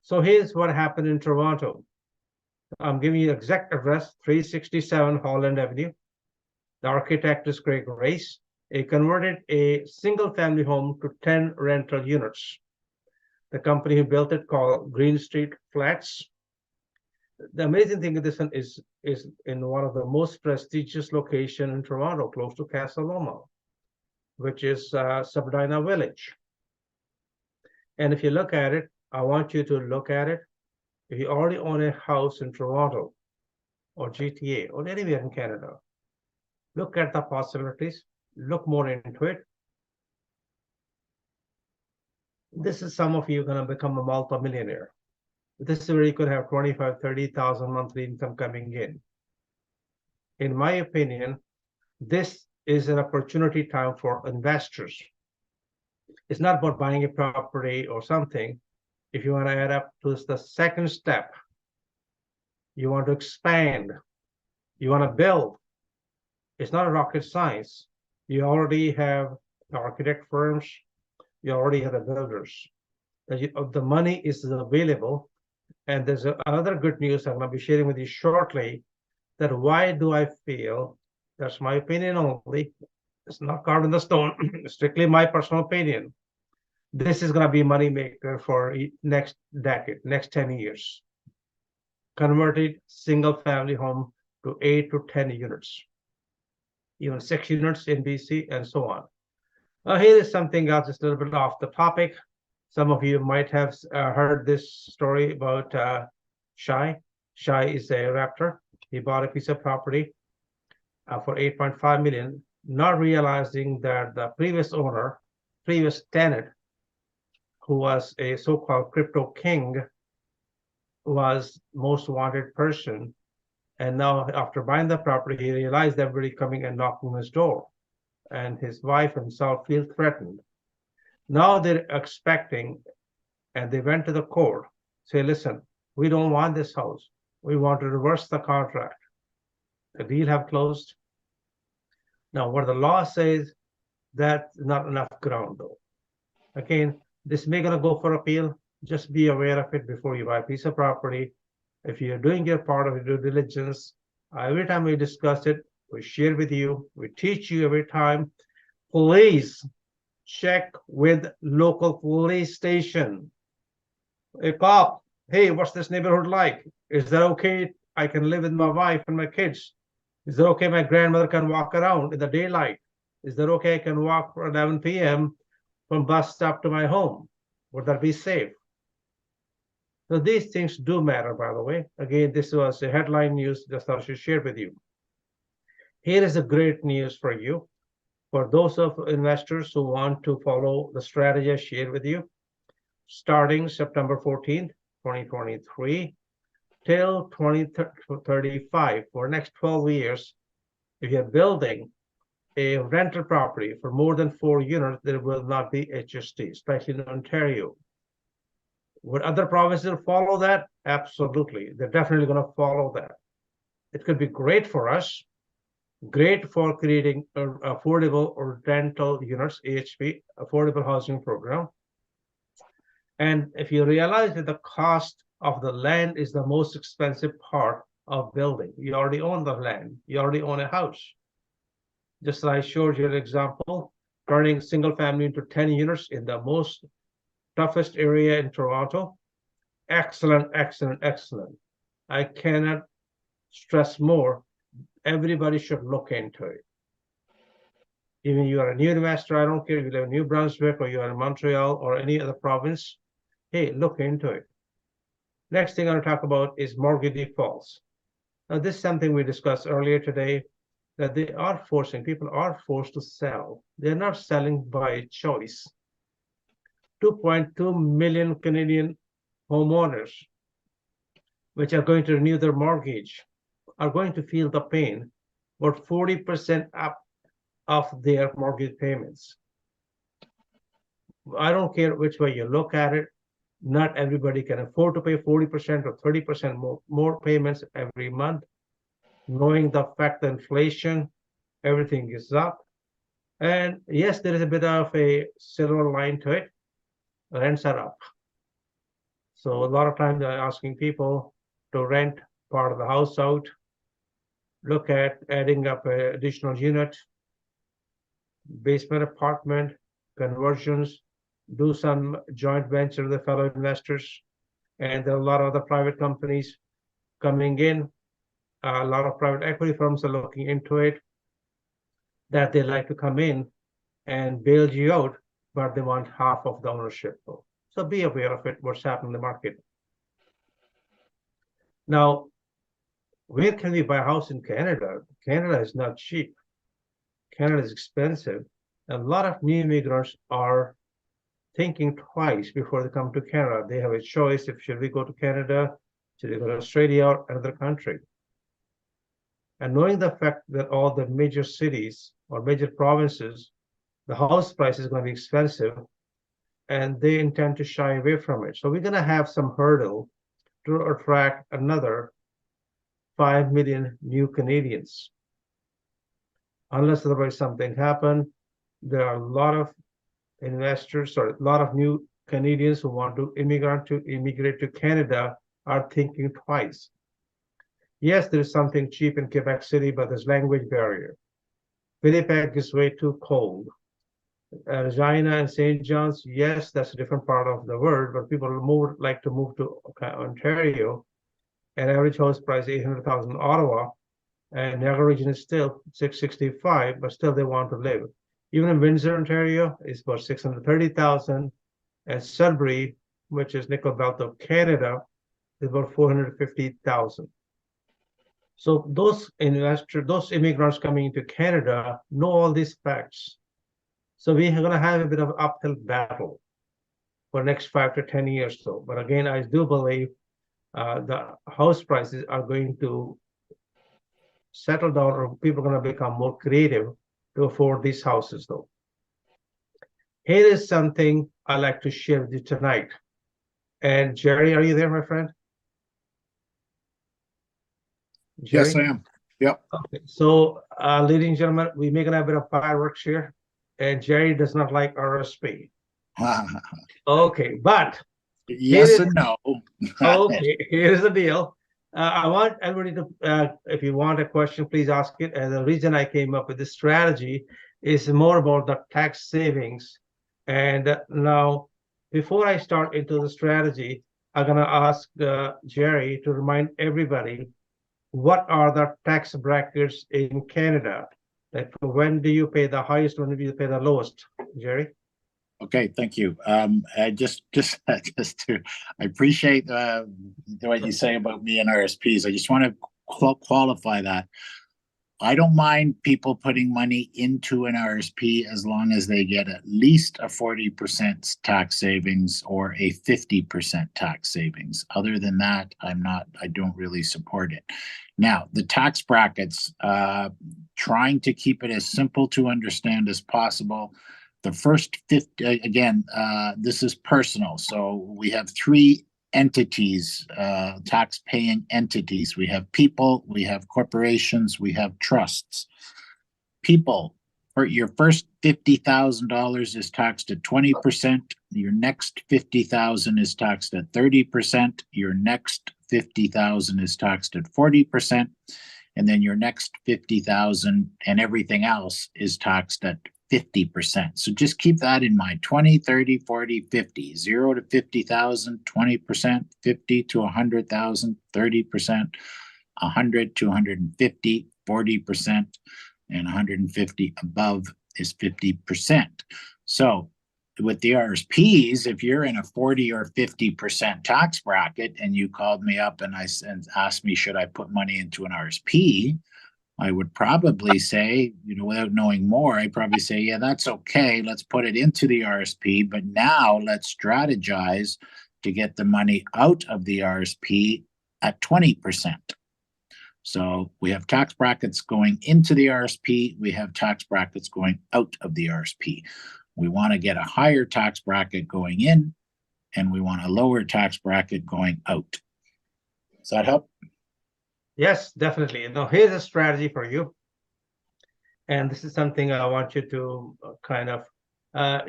So here's what happened in Toronto. I'm giving you exact address, 367 Holland Avenue. The architect is Craig Race. He converted a single family home to 10 rental units. The company who built it called Green Street Flats. The amazing thing of this one is in one of the most prestigious locations in Toronto, close to Casa Loma, which is Sabina Village. And if you look at it, I want you to look at it. If you already own a house in Toronto or GTA or anywhere in Canada, look at the possibilities, look more into it. This is some of you going to become a multi-millionaire. This is where you could have 25, 30,000 monthly income coming in. In my opinion, this is an opportunity time for investors. It's not about buying a property or something. If you want to add up to the second step, you want to expand, you want to build. It's not a rocket science. You already have the architect firms, you already have the builders. The money is available. And there's another good news I'm going to be sharing with you shortly, that why do I feel, that's my opinion only, it's not carved in the stone, strictly my personal opinion, this is going to be money maker for next decade, next 10 years. Converted single family home to 8 to 10 units, even 6 units in BC, and so on. Here is something else, just a little bit off the topic. Some of you might have heard this story about Shai. Shai is a raptor. He bought a piece of property for 8.5 million, not realizing that the previous owner, previous tenant, who was a so-called crypto king, was most wanted person. And now after buying the property, he realized everybody coming and knocking on his door, and his wife himself feel threatened. Now they're expecting, and they went to the court, say, listen, we don't want this house. We want to reverse the contract. The deal have closed. Now, what the law says, that's not enough ground, though. Again, this may gonna go for appeal. Just be aware of it before you buy a piece of property. If you're doing your part of your due diligence, every time we discuss it, we share with you, we teach you every time. Please check with local police station. A cop, hey, what's this neighborhood like? Is that okay? I can live with my wife and my kids. Is that okay? My grandmother can walk around in the daylight. Is that okay? I can walk for 11 p.m. from bus stop to my home. Would that be safe? So these things do matter, by the way. Again, this was a headline news just I should share with you. Here is a great news for you. For those of investors who want to follow the strategy I shared with you, starting September 14th, 2023, till 2035, for the next 12 years, if you're building a rental property for more than 4 units, there will not be HST, especially in Ontario. Would other provinces follow that? Absolutely. They're definitely going to follow that. It could be great for us, great for creating affordable or rental units, AHP, affordable housing program. And if you realize that the cost of the land is the most expensive part of building, you already own the land, you already own a house. Just like I showed you an example, turning single family into 10 units in the most toughest area in Toronto. Excellent, excellent, excellent. I cannot stress more. Everybody should look into it. Even you are a new investor, I don't care if you live in New Brunswick or you are in Montreal or any other province, hey, look into it. Next thing I'm going to talk about is mortgage defaults. Now, this is something we discussed earlier today, that people are forced to sell. They're not selling by choice. 2.2 million Canadian homeowners, which are going to renew their mortgage, are going to feel the pain, about 40% up of their mortgage payments. I don't care which way you look at it. Not everybody can afford to pay 40% or 30% more payments every month, knowing the fact that inflation, everything is up. And yes, there is a bit of a silver line to it. Rents are up. So a lot of times I'm asking people to rent part of the house out, look at adding up an additional unit, basement apartment, conversions, do some joint venture with fellow investors. And there are a lot of other private companies coming in. A lot of private equity firms are looking into it, that they like to come in and bail you out, but they want half of the ownership. So be aware of it, what's happening in the market. Now, where can we buy a house in Canada? Canada is not cheap. Canada is expensive. A lot of new immigrants are thinking twice before they come to Canada. They have a choice if should we go to Canada, should we go to Australia or another country. And knowing the fact that all the major cities or major provinces, the house price is going to be expensive, and they intend to shy away from it. So we're going to have some hurdle to attract another 5 million new Canadians. Unless otherwise something happened, there are a lot of investors or a lot of new Canadians who want to immigrate to Canada are thinking twice. Yes, there is something cheap in Quebec City, but there's language barrier. Winnipeg is way too cold. Regina and St. John's, yes, that's a different part of the world, but people like to move to Ontario, and average house price 800,000 Ottawa, and Niagara region is still 665, but still they want to live. Even in Windsor, Ontario, is about 630,000, and Sudbury, which is nickel belt of Canada, is about 450,000. So those immigrants coming into Canada know all these facts. So we are going to have a bit of uphill battle for next 5 to 10 years. So, but again, I do believe the house prices are going to settle down, or people are going to become more creative to afford these houses, though. Here is something I like to share with you tonight. And Jerry, are you there, my friend? Jerry? Yes, I am. Yep. Okay. So, ladies and gentlemen, we make a bit of fireworks here, and Jerry does not like RSP. Okay, but yes and no. okay, here's the deal. I want everybody to, if you want a question, please ask it. And the reason I came up with this strategy is more about the tax savings. And now, before I start into the strategy, I'm going to ask Jerry to remind everybody, what are the tax brackets in Canada? Like, when do you pay the highest, when do you pay the lowest, Jerry? Okay, thank you. I just to, I appreciate what you say about me and RSPs. I just want to qualify that. I don't mind people putting money into an RSP as long as they get at least a 40% tax savings or a 50% tax savings. Other than that, I don't really support it. Now, the tax brackets, trying to keep it as simple to understand as possible. The first 50, again, this is personal. So we have 3 entities, tax-paying entities. We have people, we have corporations, we have trusts. People, for your first $50,000 is taxed at 20%. Your next 50,000 is taxed at 30%. Your next 50,000 is taxed at 40%. And then your next 50,000 and everything else is taxed at 50%. So just keep that in mind. 20, 30, 40, 50. 0 to 50,000, 20%, 50 to 100,000, 30%, 100 to 150, 40%, and 150 above is 50%. So with the RSPs, if you're in a 40 or 50% tax bracket and you called me up and asked me, should I put money into an RSP? I would probably say, without knowing more, I'd probably say, yeah, that's okay. Let's put it into the RSP. But now let's strategize to get the money out of the RSP at 20%. So we have tax brackets going into the RSP. We have tax brackets going out of the RSP. We want to get a higher tax bracket going in, and we want a lower tax bracket going out. Does that help? Yes, definitely. Now, here's a strategy for you. And this is something I want you to kind of,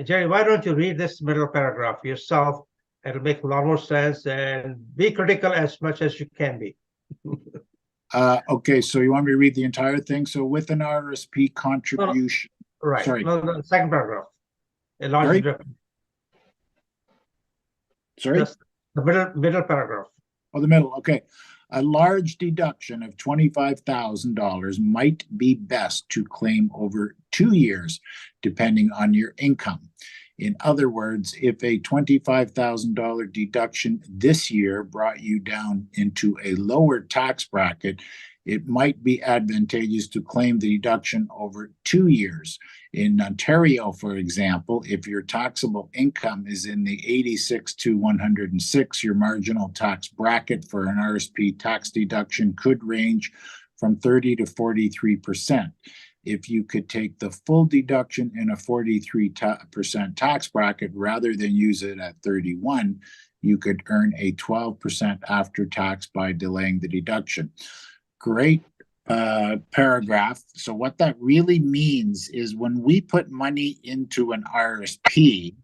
Jerry, why don't you read this middle paragraph yourself? It'll make a lot more sense, and be critical as much as you can be. Okay, so you want me to read the entire thing? So with an RSP contribution. No, right. Sorry. No, the second paragraph. A large Sorry? Just the middle paragraph. Oh, the middle. Okay. A large deduction of $25,000 might be best to claim over 2 years, depending on your income. In other words, if a $25,000 deduction this year brought you down into a lower tax bracket, it might be advantageous to claim the deduction over 2 years. In Ontario, for example, if your taxable income is in the 86 to 106, your marginal tax bracket for an RSP tax deduction could range from 30 to 43%. if you could take the full deduction in a 43% tax bracket rather than use it at 31, you could earn a 12% after tax by delaying the deduction. Great paragraph. So what that really means is when we put money into an RSP,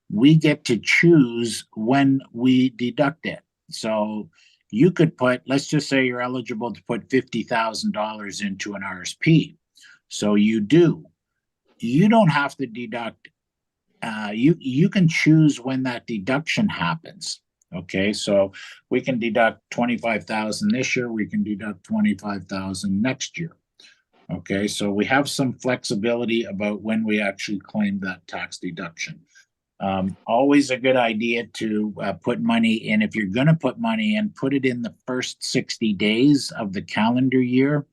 we get to choose when we deduct it. So you could put, let's just say you're eligible to put $50,000 into an RSP. So you do. You don't have to deduct. You can choose when that deduction happens. Okay, so we can deduct 25,000 this year. We can deduct 25,000 next year. Okay, so we have some flexibility about when we actually claim that tax deduction. Always a good idea to put money in. If you're going to put money in, put it in the first 60 days of the calendar year,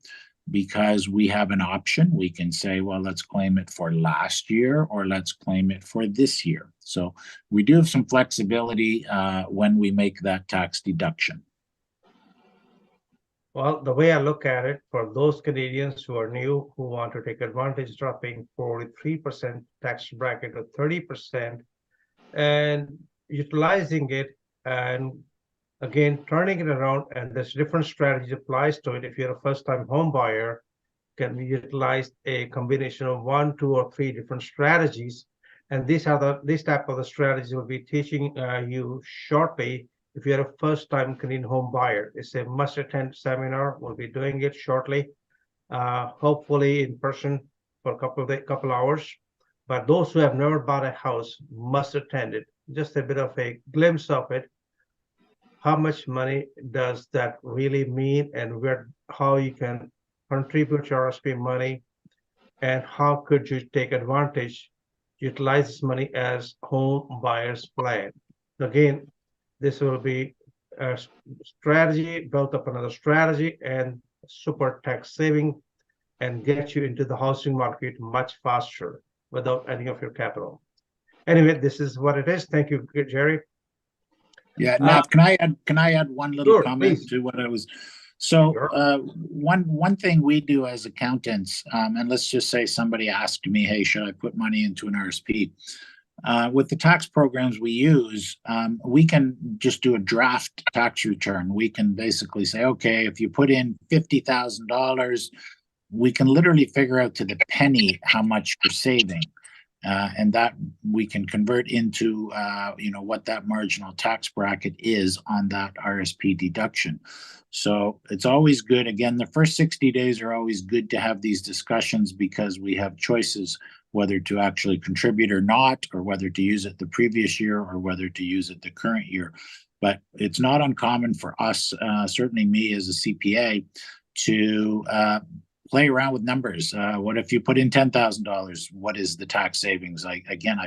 because we have an option. We can say, well, let's claim it for last year or let's claim it for this year. So we do have some flexibility when we make that tax deduction. Well, the way I look at it, for those Canadians who are new, who want to take advantage, dropping 43% tax bracket to 30% and utilizing it, and again, turning it around, and there's different strategies applies to it. If you're a first-time home buyer, can utilize a combination of 1, 2, or 3 different strategies. And these type of the strategies will be teaching you shortly. If you're a first-time Canadian home buyer, it's a must-attend seminar. We'll be doing it shortly, hopefully in person for a couple hours. But those who have never bought a house must attend it. Just a bit of a glimpse of it. How much money does that really mean, and how you can contribute your RSP money, and how could you take advantage, utilize this money as home buyers plan. Again, this will be a strategy built up another strategy and super tax saving, and get you into the housing market much faster without any of your capital. Anyway, this is what it is. Thank you, Jerry. Yeah, Nav, can I add one little Sure, comment please. to what I was? So Sure. one thing we do as accountants, and let's just say somebody asked me, hey, should I put money into an RSP? With the tax programs we use, we can just do a draft tax return. We can basically say, okay, if you put in $50,000, we can literally figure out to the penny how much you're saving. And that we can convert into, what that marginal tax bracket is on that RSP deduction. So it's always good. Again, the first 60 days are always good to have these discussions, because we have choices whether to actually contribute or not, or whether to use it the previous year or whether to use it the current year. But it's not uncommon for us, certainly me as a CPA, to play around with numbers. What if you put in $10,000? What is the tax savings? I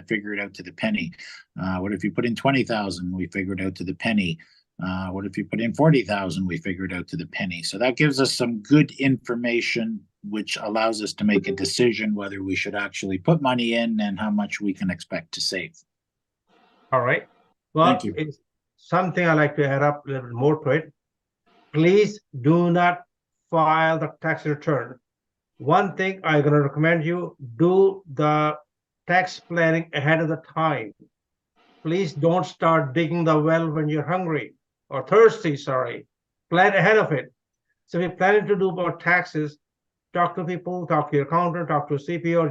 figure it out to the penny. What if you put in 20,000? We figure it out to the penny. What if you put in 40,000? We figure it out to the penny. So that gives us some good information, which allows us to make a decision whether we should actually put money in and how much we can expect to save. All right. Well, Thank you. it's something I like to add up a little bit more to it. Please do not file the tax return. One thing I'm going to recommend you, do the tax planning ahead of the time. Please don't start digging the well when you're hungry or thirsty, sorry. Plan ahead of it. So if you're planning to do about taxes, talk to people, talk to your accountant, talk to a CPO or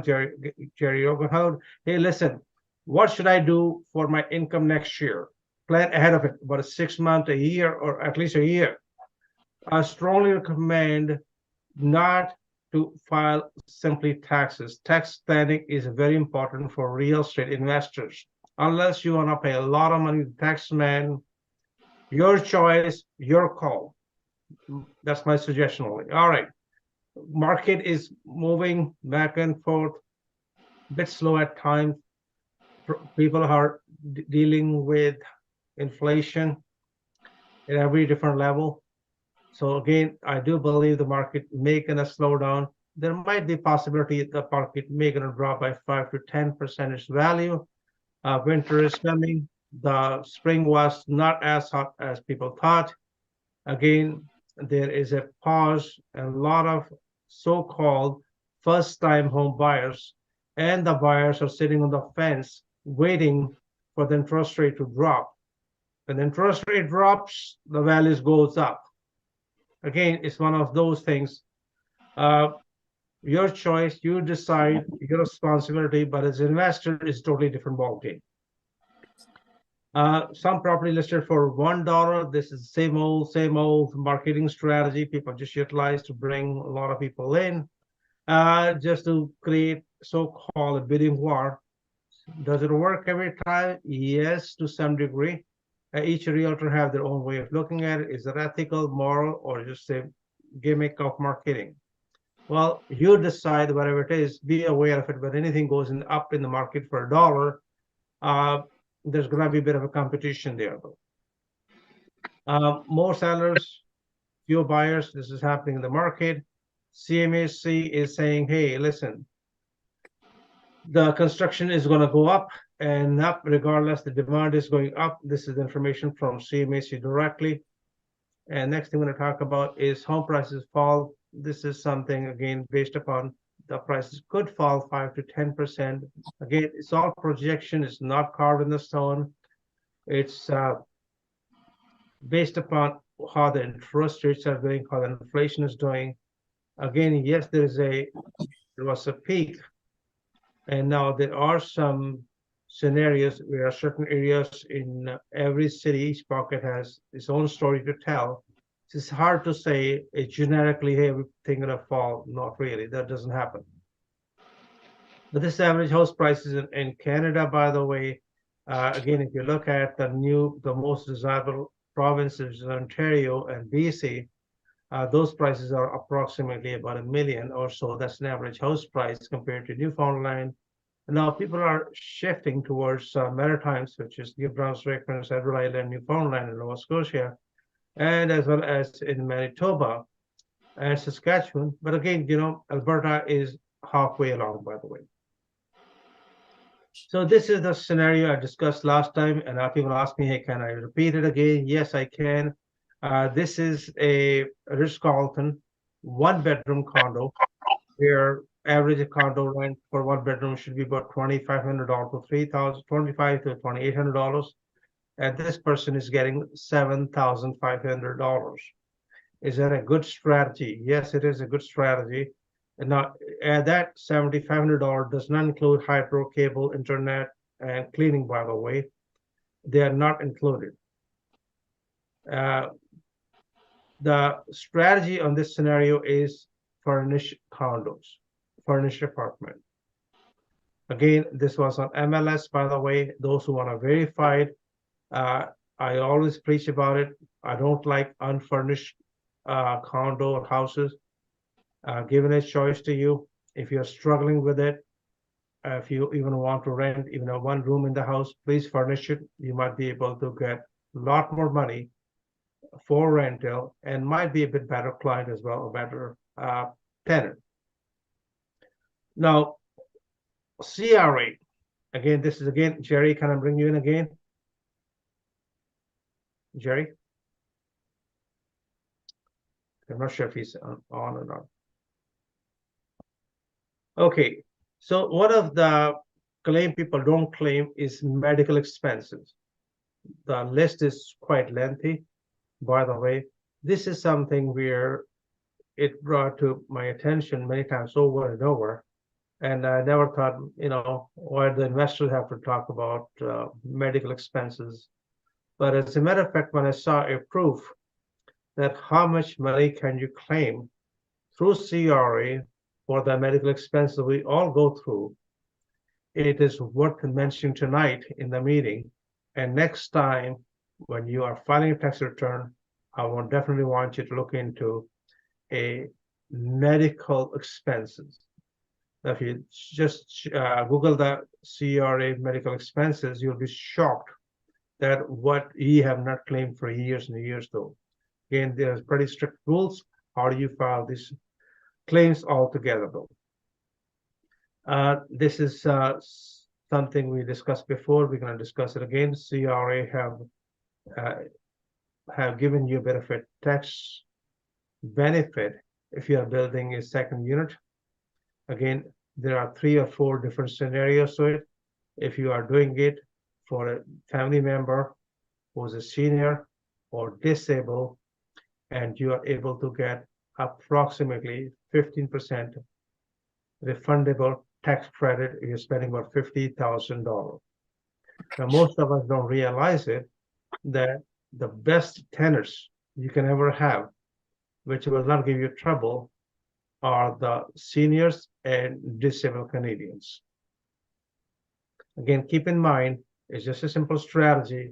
Jerry Ogenhout. Hey, listen, what should I do for my income next year? Plan ahead of it, about 6 months, a year, or at least a year. I strongly recommend not to file simply taxes. Tax planning is very important for real estate investors. Unless you want to pay a lot of money to the tax man, your choice, your call. That's my suggestion only. All right. Market is moving back and forth, a bit slow at times. People are dealing with inflation at every different level. So again, I do believe the market may gonna slow down. There might be possibility the market may gonna drop by 5 to 10% value. Winter is coming. The spring was not as hot as people thought. Again, there is a pause, and a lot of so-called first-time home buyers, and the buyers are sitting on the fence waiting for the interest rate to drop. When the interest rate drops, the values goes up. Again, it's one of those things. Your choice, you decide, your responsibility, but as an investor, it's totally different ballgame. Some property listed for $1. This is same old marketing strategy. People just utilize to bring a lot of people in, just to create so-called a bidding war. Does it work every time? Yes, to some degree. Each realtor have their own way of looking at it. Is it ethical, moral, or just a gimmick of marketing? Well, you decide whatever it is. Be aware of it. When anything goes up in the market for $1, there's going to be a bit of a competition there, though. More sellers, fewer buyers. This is happening in the market. CMHC is saying, hey, listen, the construction is going to go up and up regardless. The demand is going up. This is information from CMHC directly. And next thing we're going to talk about is home prices fall. This is something, again, based upon the prices could fall 5 to 10%. Again, it's all projection. It's not carved in the stone. It's based upon how the interest rates are doing, how the inflation is doing. Again, yes, there was a peak, and now there are some scenarios where certain areas in every city, each pocket has its own story to tell. It's hard to say generically, hey, everything gonna fall. Not really, that doesn't happen. But this average house prices in Canada, by the way, again, if you look at the most desirable provinces, Ontario and BC, those prices are approximately about $1 million or so. That's an average house price compared to Newfoundland. And now people are shifting towards Maritimes, which is New Brunswick, Prince Edward Island, Newfoundland, and Nova Scotia, and as well as in Manitoba and Saskatchewan. But again, Alberta is halfway along, by the way. So this is the scenario I discussed last time, and people ask me, hey, can I repeat it again? Yes, I can. This is a Ritz-Carlton one-bedroom condo, where average condo rent for one bedroom should be about $2,500 to $3,025 to $2,800, and this person is getting $7,500. Is that a good strategy? Yes, it is a good strategy. And now, that $7,500 does not include hydro, cable, internet, and cleaning, by the way. They are not included. The strategy on this scenario is furnished condos, furnished apartment. Again, this was on MLS, by the way. Those who want to verify it, I always preach about it. I don't like unfurnished condo or houses. Given a choice to you, if you're struggling with it, if you even want to rent even a one room in the house, please furnish it. You might be able to get a lot more money for rental and might be a bit better client as well, a better tenant. Now, CRA, again, this is again, Jerry, can I bring you in again? Jerry? I'm not sure if he's on or not. Okay, so one of the claim people don't claim is medical expenses. The list is quite lengthy, by the way. This is something where it brought to my attention many times over and over. And I never thought, why the investors have to talk about medical expenses. But as a matter of fact, when I saw a proof that how much money can you claim through CRA for the medical expenses we all go through, it is worth mentioning tonight in the meeting. And next time when you are filing a tax return, I will definitely want you to look into a medical expenses. If you just Google the CRA medical expenses, you'll be shocked that what you have not claimed for years and years though. Again, there's pretty strict rules. How do you file these claims altogether though? This is something we discussed before. We're going to discuss it again. CRA have given you a bit of a tax benefit if you are building a second unit. Again, there are 3 or 4 different scenarios to it. If you are doing it for a family member who's a senior or disabled, and you are able to get approximately 15% refundable tax credit if you're spending about $50,000. Now, most of us don't realize it, that the best tenants you can ever have, which will not give you trouble, are the seniors and disabled Canadians. Again, keep in mind, it's just a simple strategy,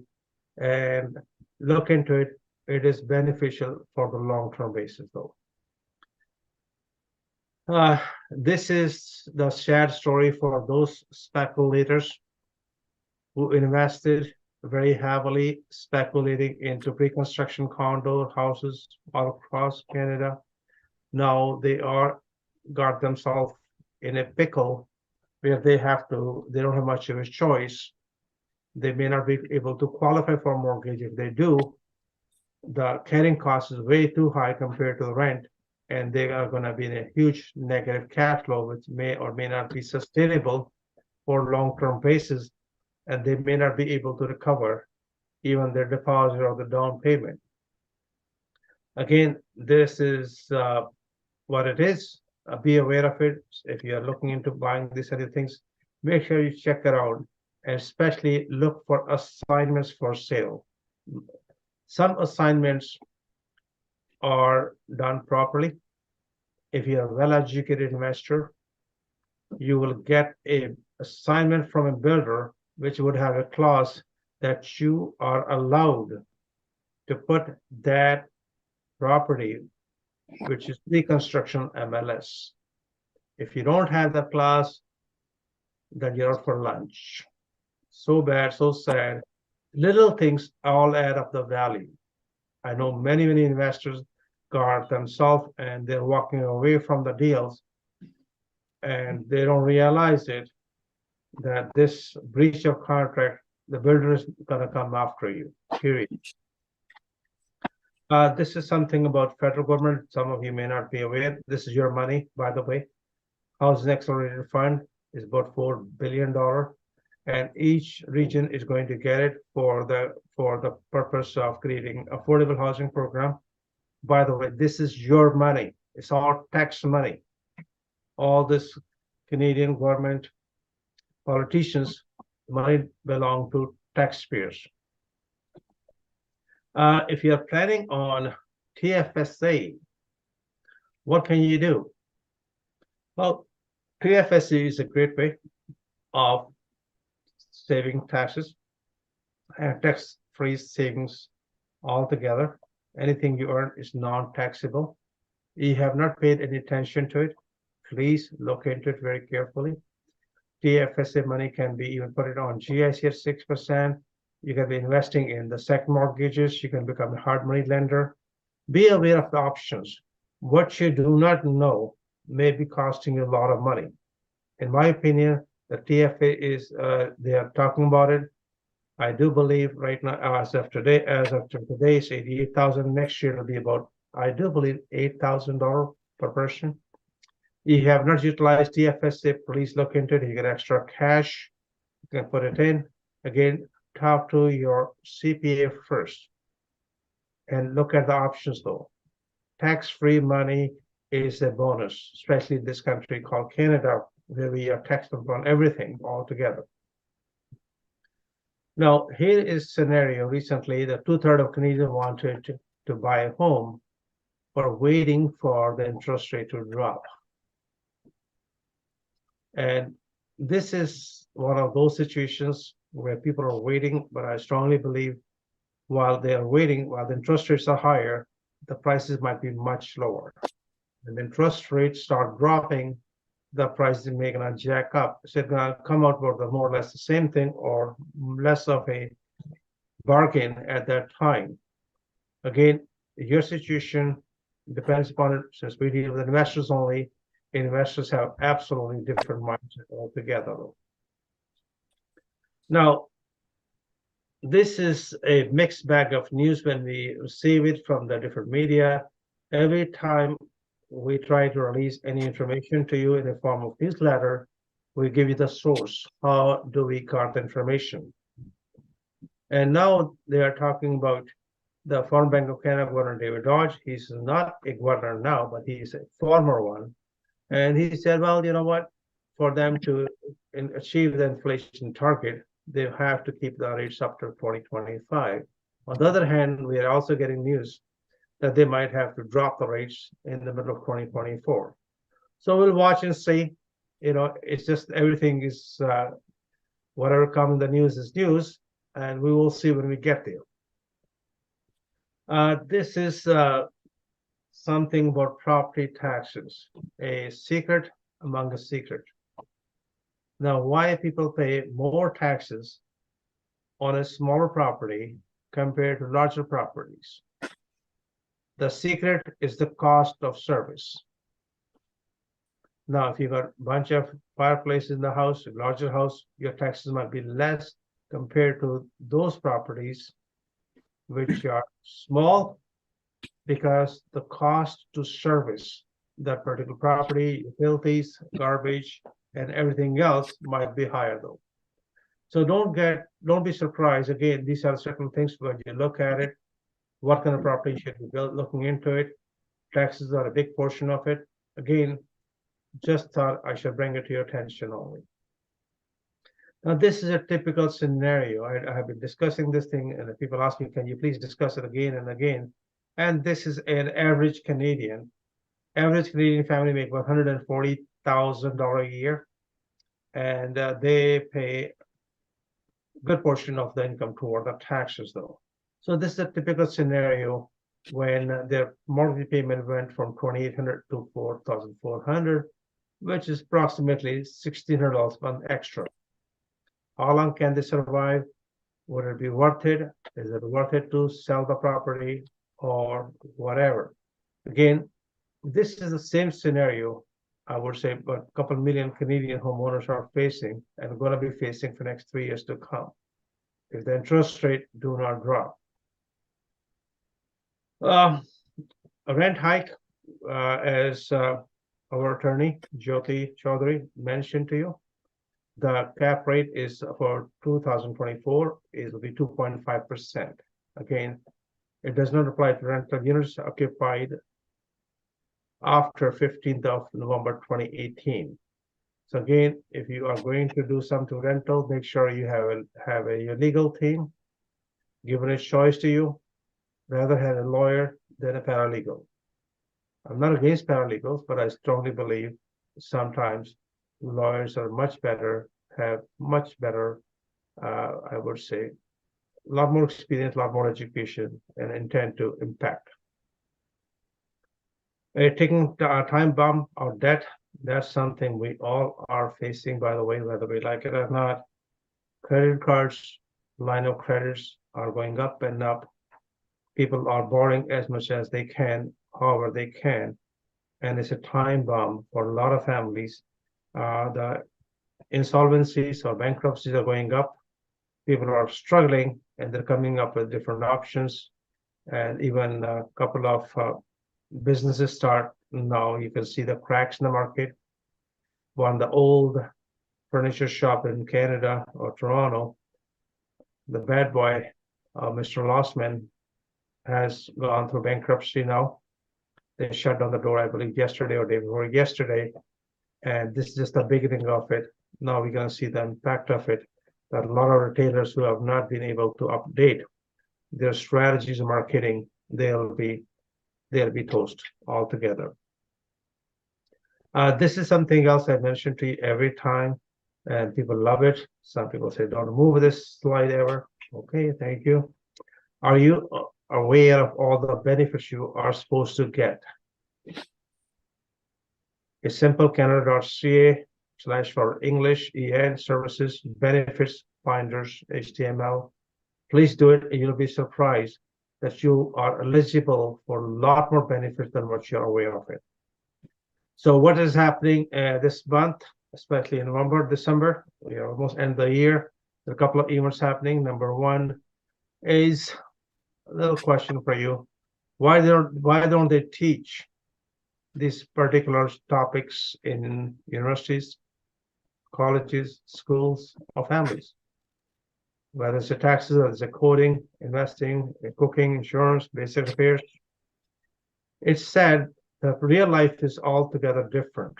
and look into it. It is beneficial for the long-term basis, though. This is the sad story for those speculators who invested very heavily, speculating into pre-construction condo houses all across Canada. Now they got themselves in a pickle where they don't have much of a choice. They may not be able to qualify for a mortgage. If they do, the carrying cost is way too high compared to the rent, and they are going to be in a huge negative cash flow, which may or may not be sustainable for long-term basis, and they may not be able to recover even their deposit or the down payment. Again, this is what it is. Be aware of it. If you are looking into buying these other things, make sure you check it out, and especially look for assignments for sale. Some assignments are done properly. If you're a well-educated investor, you will get an assignment from a builder which would have a clause that you are allowed to put that property, which is pre-construction MLS. If you don't have that clause, then you're for lunch. So bad, so sad. Little things all add up the value. I know many investors guard themselves and they're walking away from the deals, and they don't realize it, that this breach of contract, the builder is going to come after you, period. This is something about federal government. Some of you may not be aware. This is your money, by the way. Housing Accelerated Fund is about $4 billion, and each region is going to get it for the purpose of creating affordable housing program. By the way, this is your money. It's all tax money. All this Canadian government politicians' money belong to taxpayers. If you're planning on TFSA, what can you do? Well, TFSA is a great way of saving taxes and tax-free savings altogether. Anything you earn is non-taxable. You have not paid any attention to it, please look into it very carefully. TFSA money can be even put it on GIC at 6%. You can be investing in the second mortgages. You can become a hard money lender. Be aware of the options. What you do not know may be costing you a lot of money. In my opinion, the TFA is, they are talking about it. I do believe right now, as of today, it's 88,000. Next year it'll be about, I do believe, $8,000 per person. You have not utilized TFSA, please look into it. You get extra cash, you can put it in. Again, talk to your CPA first and look at the options though. Tax-free money is a bonus, especially in this country called Canada, where we are taxed upon everything altogether. Now, here is a scenario recently that 2/3 of Canadians wanted to buy a home, but waiting for the interest rate to drop. And this is one of those situations where people are waiting, but I strongly believe while they are waiting, while the interest rates are higher, the prices might be much lower. And the interest rates start dropping, the prices may gonna jack up. So it's gonna come out with more or less the same thing or less of a bargain at that time. Again, your situation depends upon it. Since we deal with investors only, investors have absolutely different mindset altogether. Now, this is a mixed bag of news when we receive it from the different media. Every time we try to release any information to you in the form of newsletter. We give you the source. How do we got the information? And now they are talking about the former Bank of Canada Governor David Dodge. He's not a governor now, but he's a former one. And he said, well, you know what? For them to achieve the inflation target, they have to keep the rates up to 2025. On the other hand, we are also getting news that they might have to drop the rates in the middle of 2024. So we'll watch and see. You know, it's just everything is whatever comes in the news is news, and we will see when we get there. This is something about property taxes, a secret among a secret. Now, why people pay more taxes on a smaller property compared to larger properties? The secret is the cost of service. Now, if you've got a bunch of fireplaces in the house, a larger house, your taxes might be less compared to those properties which are small, because the cost to service that particular property, utilities, garbage, and everything else might be higher though. So don't be surprised. Again, these are certain things when you look at it, what kind of property should be built, looking into it. Taxes are a big portion of it. Again, just thought I should bring it to your attention only. Now, this is a typical scenario. I have been discussing this thing, and people ask me, can you please discuss it again and again? And this is an average Canadian. Average Canadian family make $140,000 a year, and they pay a good portion of the income toward the taxes, though. So this is a typical scenario when their mortgage payment went from $2,800 to $4,400, which is approximately $1,600 per month extra. How long can they survive? Would it be worth it? Is it worth it to sell the property or whatever? Again, this is the same scenario, I would say, but a couple million Canadian homeowners are facing and are going to be facing for the next 3 years to come if the interest rate do not drop. A rent hike, as our attorney, Jyoti Chaudhary, mentioned to you, the cap rate is for 2024 will be 2.5%. Again, it does not apply to rental units occupied after 15th of November 2018. So again, if you are going to do something rental, make sure you have a legal team given a choice to you. Rather have a lawyer than a paralegal. I'm not against paralegals, but I strongly believe sometimes lawyers are much better, have much better, I would say, a lot more experience, a lot more education, and intend to impact. Taking a time bomb or debt, that's something we all are facing, by the way, whether we like it or not. Credit cards, line of credits are going up and up. People are borrowing as much as they can, however they can, and it's a time bomb for a lot of families. The insolvencies or bankruptcies are going up. People are struggling, and they're coming up with different options. And even a couple of businesses start now. You can see the cracks in the market. One, the old furniture shop in Canada or Toronto, the bad boy, Mr. Lossman, has gone through bankruptcy now. They shut down the door, I believe, yesterday or day before yesterday. And this is just the beginning of it. Now we're going to see the impact of it. That a lot of retailers who have not been able to update their strategies of marketing, they'll be toast altogether. This is something else I mentioned to you every time, and people love it. Some people say, don't remove this slide ever. Okay, thank you. Are you aware of all the benefits you are supposed to get? It's simple, canada.ca/for English EN services benefits finders HTML. Please do it, and you'll be surprised that you are eligible for a lot more benefits than what you're aware of it. So what is happening this month, especially in November, December? We are almost end of the year. There are a couple of events happening. Number one is a little question for you. Why don't they teach these particular topics in universities, colleges, schools, or families. Whether it's a taxes, whether it's a coding, investing, cooking, insurance, basic repairs. It's sad that real life is altogether different.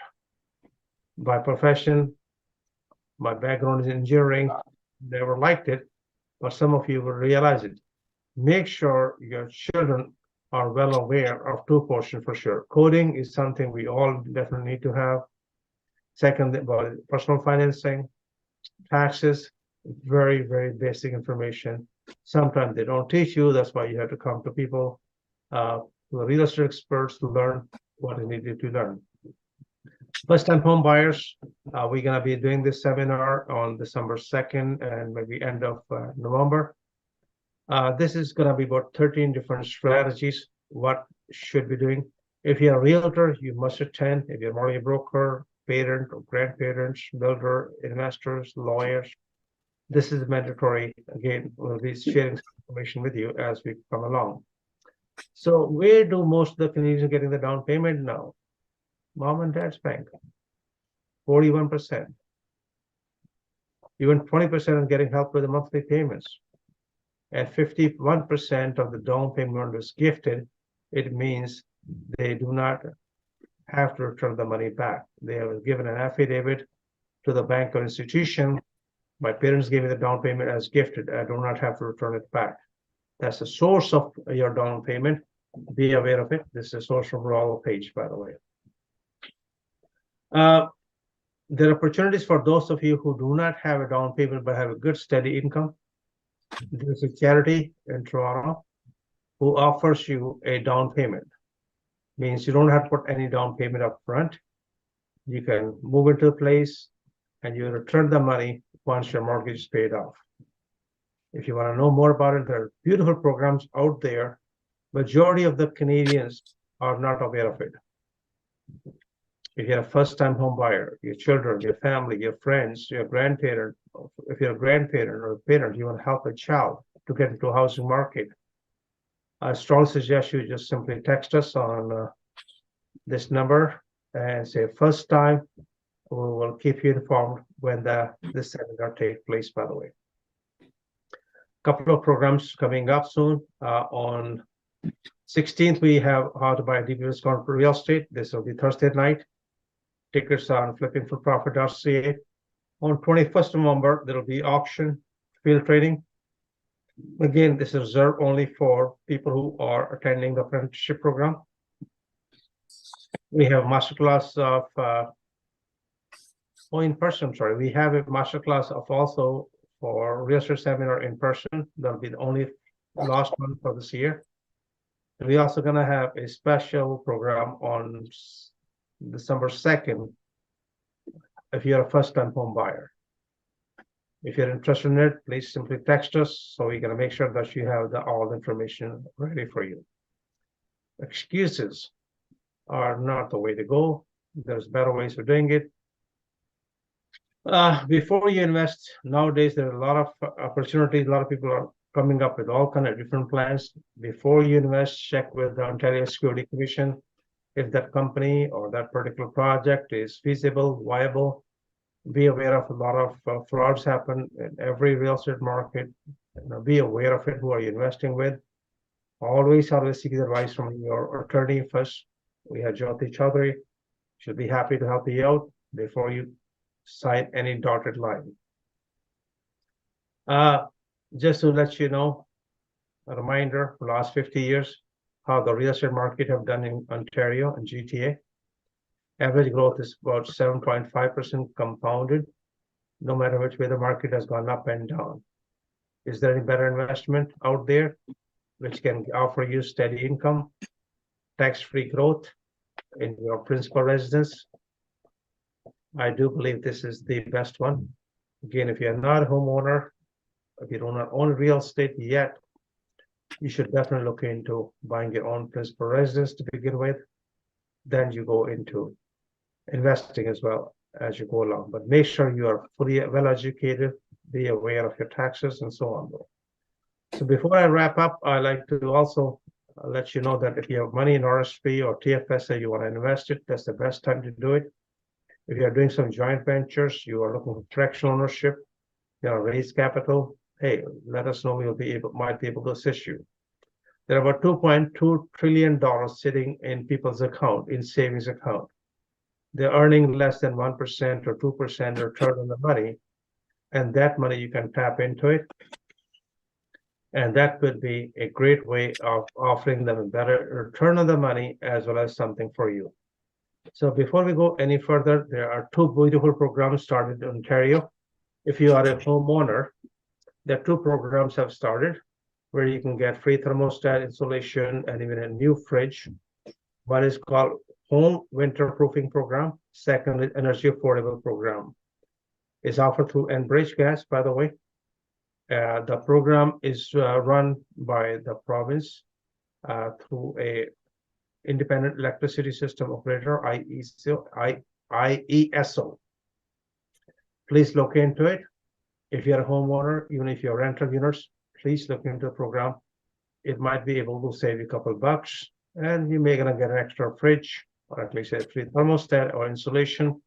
By profession, my background is engineering, never liked it, but some of you will realize it. Make sure your children are well aware of two portions for sure. Coding is something we all definitely need to have. Second, about personal financing, taxes, very, very basic information. Sometimes they don't teach you. That's why you have to come to people, to the real estate experts to learn what is needed to learn. First-time home buyers, we're going to be doing this seminar on December 2nd and maybe end of November. This is going to be about 13 different strategies, what should be doing. If you're a realtor, you must attend. If you're a mortgage broker, parent or grandparents, builder, investors, lawyers, this is mandatory. Again, we'll be sharing information with you as we come along. So where do most of the Canadians getting the down payment now? Mom and dad's bank, 41%. Even 20% are getting help with the monthly payments. And 51% of the down payment is gifted. It means they do not have to return the money back. They have given an affidavit to the bank or institution. My parents gave me the down payment as gifted. I do not have to return it back. That's the source of your down payment. Be aware of it. This is a source from Rollo page, by the way. There are opportunities for those of you who do not have a down payment but have a good steady income. There's a charity in Toronto who offers you a down payment. Means you don't have to put any down payment up front. You can move into a place and you return the money once your mortgage is paid off. If you want to know more about it, there are beautiful programs out there. Majority of the Canadians are not aware of it. If you're a first-time home buyer, your children, your family, your friends, your grandparent, if you're a grandparent or a parent, you want to help a child to get into a housing market, I strongly suggest you just simply text us on this number and say first time. We will keep you informed when this seminar takes place, by the way. Couple of programs coming up soon. On 16th, we have how to buy a deeply discounted real estate. This will be Thursday night. Tickets are on flippingforprofit.ca. On 21st November, there will be auction, field trading. Again, this is reserved only for people who are attending the apprenticeship program. We have masterclass of in person. Sorry, we have a masterclass of also for real estate seminar in person. That'll be the only last one for this year. And we're also going to have a special program on December 2nd if you're a first-time home buyer. If you're interested in it, please simply text us so we're going to make sure that you have all the information ready for you. Excuses are not the way to go. There's better ways of doing it. Before you invest, nowadays there are a lot of opportunities. A lot of people are coming up with all kind of different plans. Before you invest, check with the Ontario Security Commission if that company or that particular project is feasible, viable. Be aware of a lot of frauds happen in every real estate market. Be aware of it. Who are you investing with? Always seek advice from your attorney first. We have Jyoti Chaudhary. She'll be happy to help you out before you sign any dotted line. Just to let you know, a reminder, for the last 50 years, how the real estate market have done in Ontario and GTA. Average growth is about 7.5% compounded, no matter which way the market has gone up and down. Is there any better investment out there which can offer you steady income, tax-free growth in your principal residence? I do believe this is the best one. Again, if you're not a homeowner, if you do not own real estate yet, you should definitely look into buying your own principal residence to begin with. Then you go into investing as well as you go along. But make sure you are fully well educated, be aware of your taxes and so on. So before I wrap up, I like to also I'll let you know that if you have money in RSP or TFSA, you want to invest it, that's the best time to do it. If you're doing some joint ventures, you are looking for fractional ownership, you know, raise capital, hey, let us know. Might be able to assist you. There are about $2.2 trillion sitting in people's account, in savings account. They're earning less than 1% or 2% return on the money. And that money you can tap into it. And that could be a great way of offering them a better return on the money as well as something for you. So before we go any further, there are two beautiful programs started in Ontario. If you are a homeowner, the two programs have started where you can get free thermostat installation and even a new fridge. One is called Home Winter Proofing Program. Second is Energy Affordable Program. It's offered through Enbridge Gas, by the way. The program is run by the province through a independent electricity system operator, IESO. Please look into it. If you're a homeowner, even if you're rental units, please look into the program. It might be able to save you a couple bucks, and you may gonna get an extra fridge, or at least a free thermostat or insulation.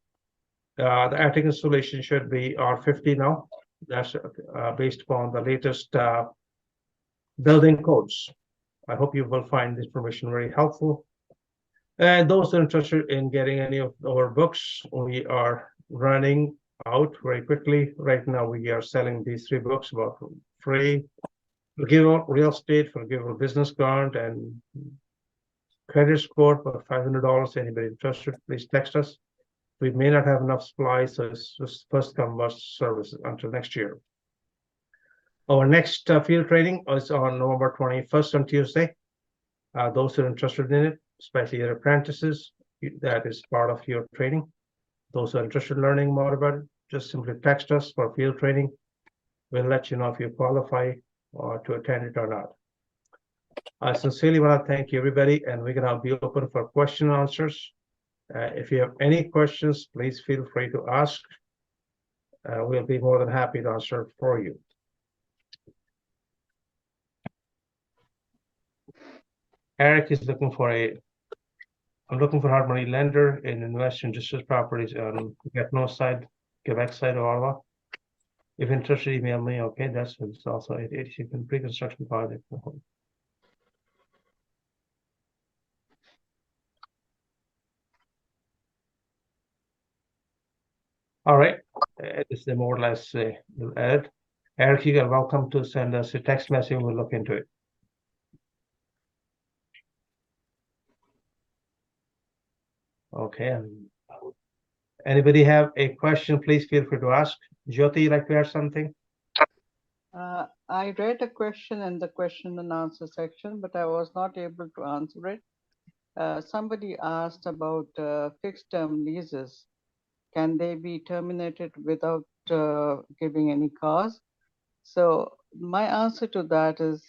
The attic installation should be R50 now. That's based upon the latest building codes. I hope you will find this information very helpful. And those are interested in getting any of our books, we are running out very quickly. Right now, we are selling these 3 books about free forgivable real estate, forgivable business grant, and credit score for $500. Anybody interested, please text us. We may not have enough supplies, so it's just first come, first service until next year. Our next field training is on November 21st on Tuesday. Those who are interested in it, especially your apprentices, that is part of your training. Those who are interested in learning more about it, just simply text us for field training. We'll let you know if you qualify or to attend it or not. I sincerely want to thank everybody, and we're going to be open for question and answers. If you have any questions, please feel free to ask. We'll be more than happy to answer for you. Eric is looking for I'm looking for hard money lender in invest in distressed properties on Gatineau side, Quebec side of Ottawa. If interested, email me. Okay, that's it's also it is in pre-construction project. All right, this is more or less add. Eric, you are welcome to send us a text message. We'll look into it. Okay. Anybody have a question? Please feel free to ask. Jyoti, you like to add something? I read a question in the question and answer section, but I was not able to answer it. Somebody asked about fixed term leases. Can they be terminated without giving any cause? So my answer to that is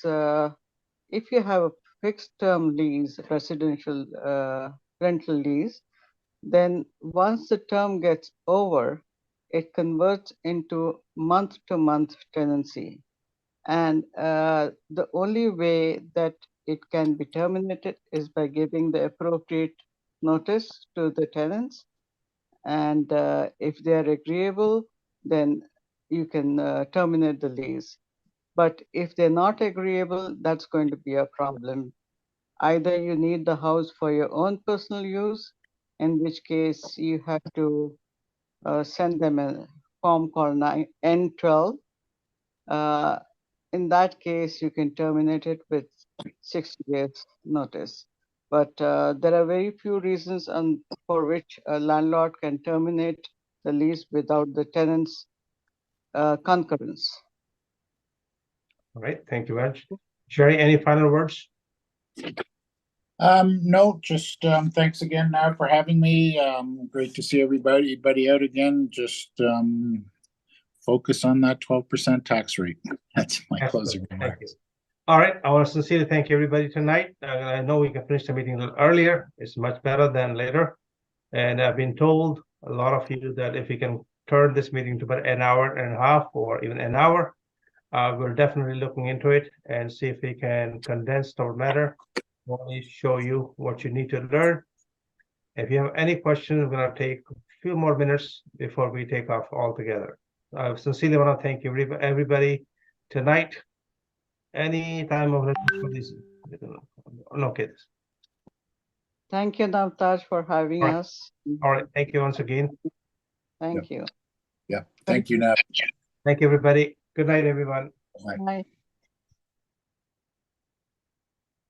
if you have a fixed term lease, residential rental lease, then once the term gets over, it converts into month-to-month tenancy. And the only way that it can be terminated is by giving the appropriate notice to the tenants. And if they are agreeable, then you can terminate the lease. But if they're not agreeable, that's going to be a problem. Either you need the house for your own personal use, in which case you have to send them a form called N12. In that case, you can terminate it with 60 days notice. But there are very few reasons for which a landlord can terminate the lease without the tenant's concurrence. All right, thank you, Raj. Sherry, any final words? No, just thanks again now for having me. Great to see everybody out again. Just focus on that 12% tax rate. That's my closing remarks. Thank you. All right, I want to sincerely thank everybody tonight. I know we can finish the meeting a little earlier. It's much better than later. And I've been told, a lot of you, that if we can turn this meeting to about an hour and a half or even an hour, we're definitely looking into it and see if we can condense our matter only show you what you need to learn. If you have any questions, we're gonna take a few more minutes before we take off altogether. I sincerely want to thank everybody tonight. Any time of this. Okay. Thank you, Navtaj, for having All right. us. All right. Thank you once again. Thank you. Yeah, thank you, Nat. Thank you, everybody. Good night, everyone. Bye. Bye.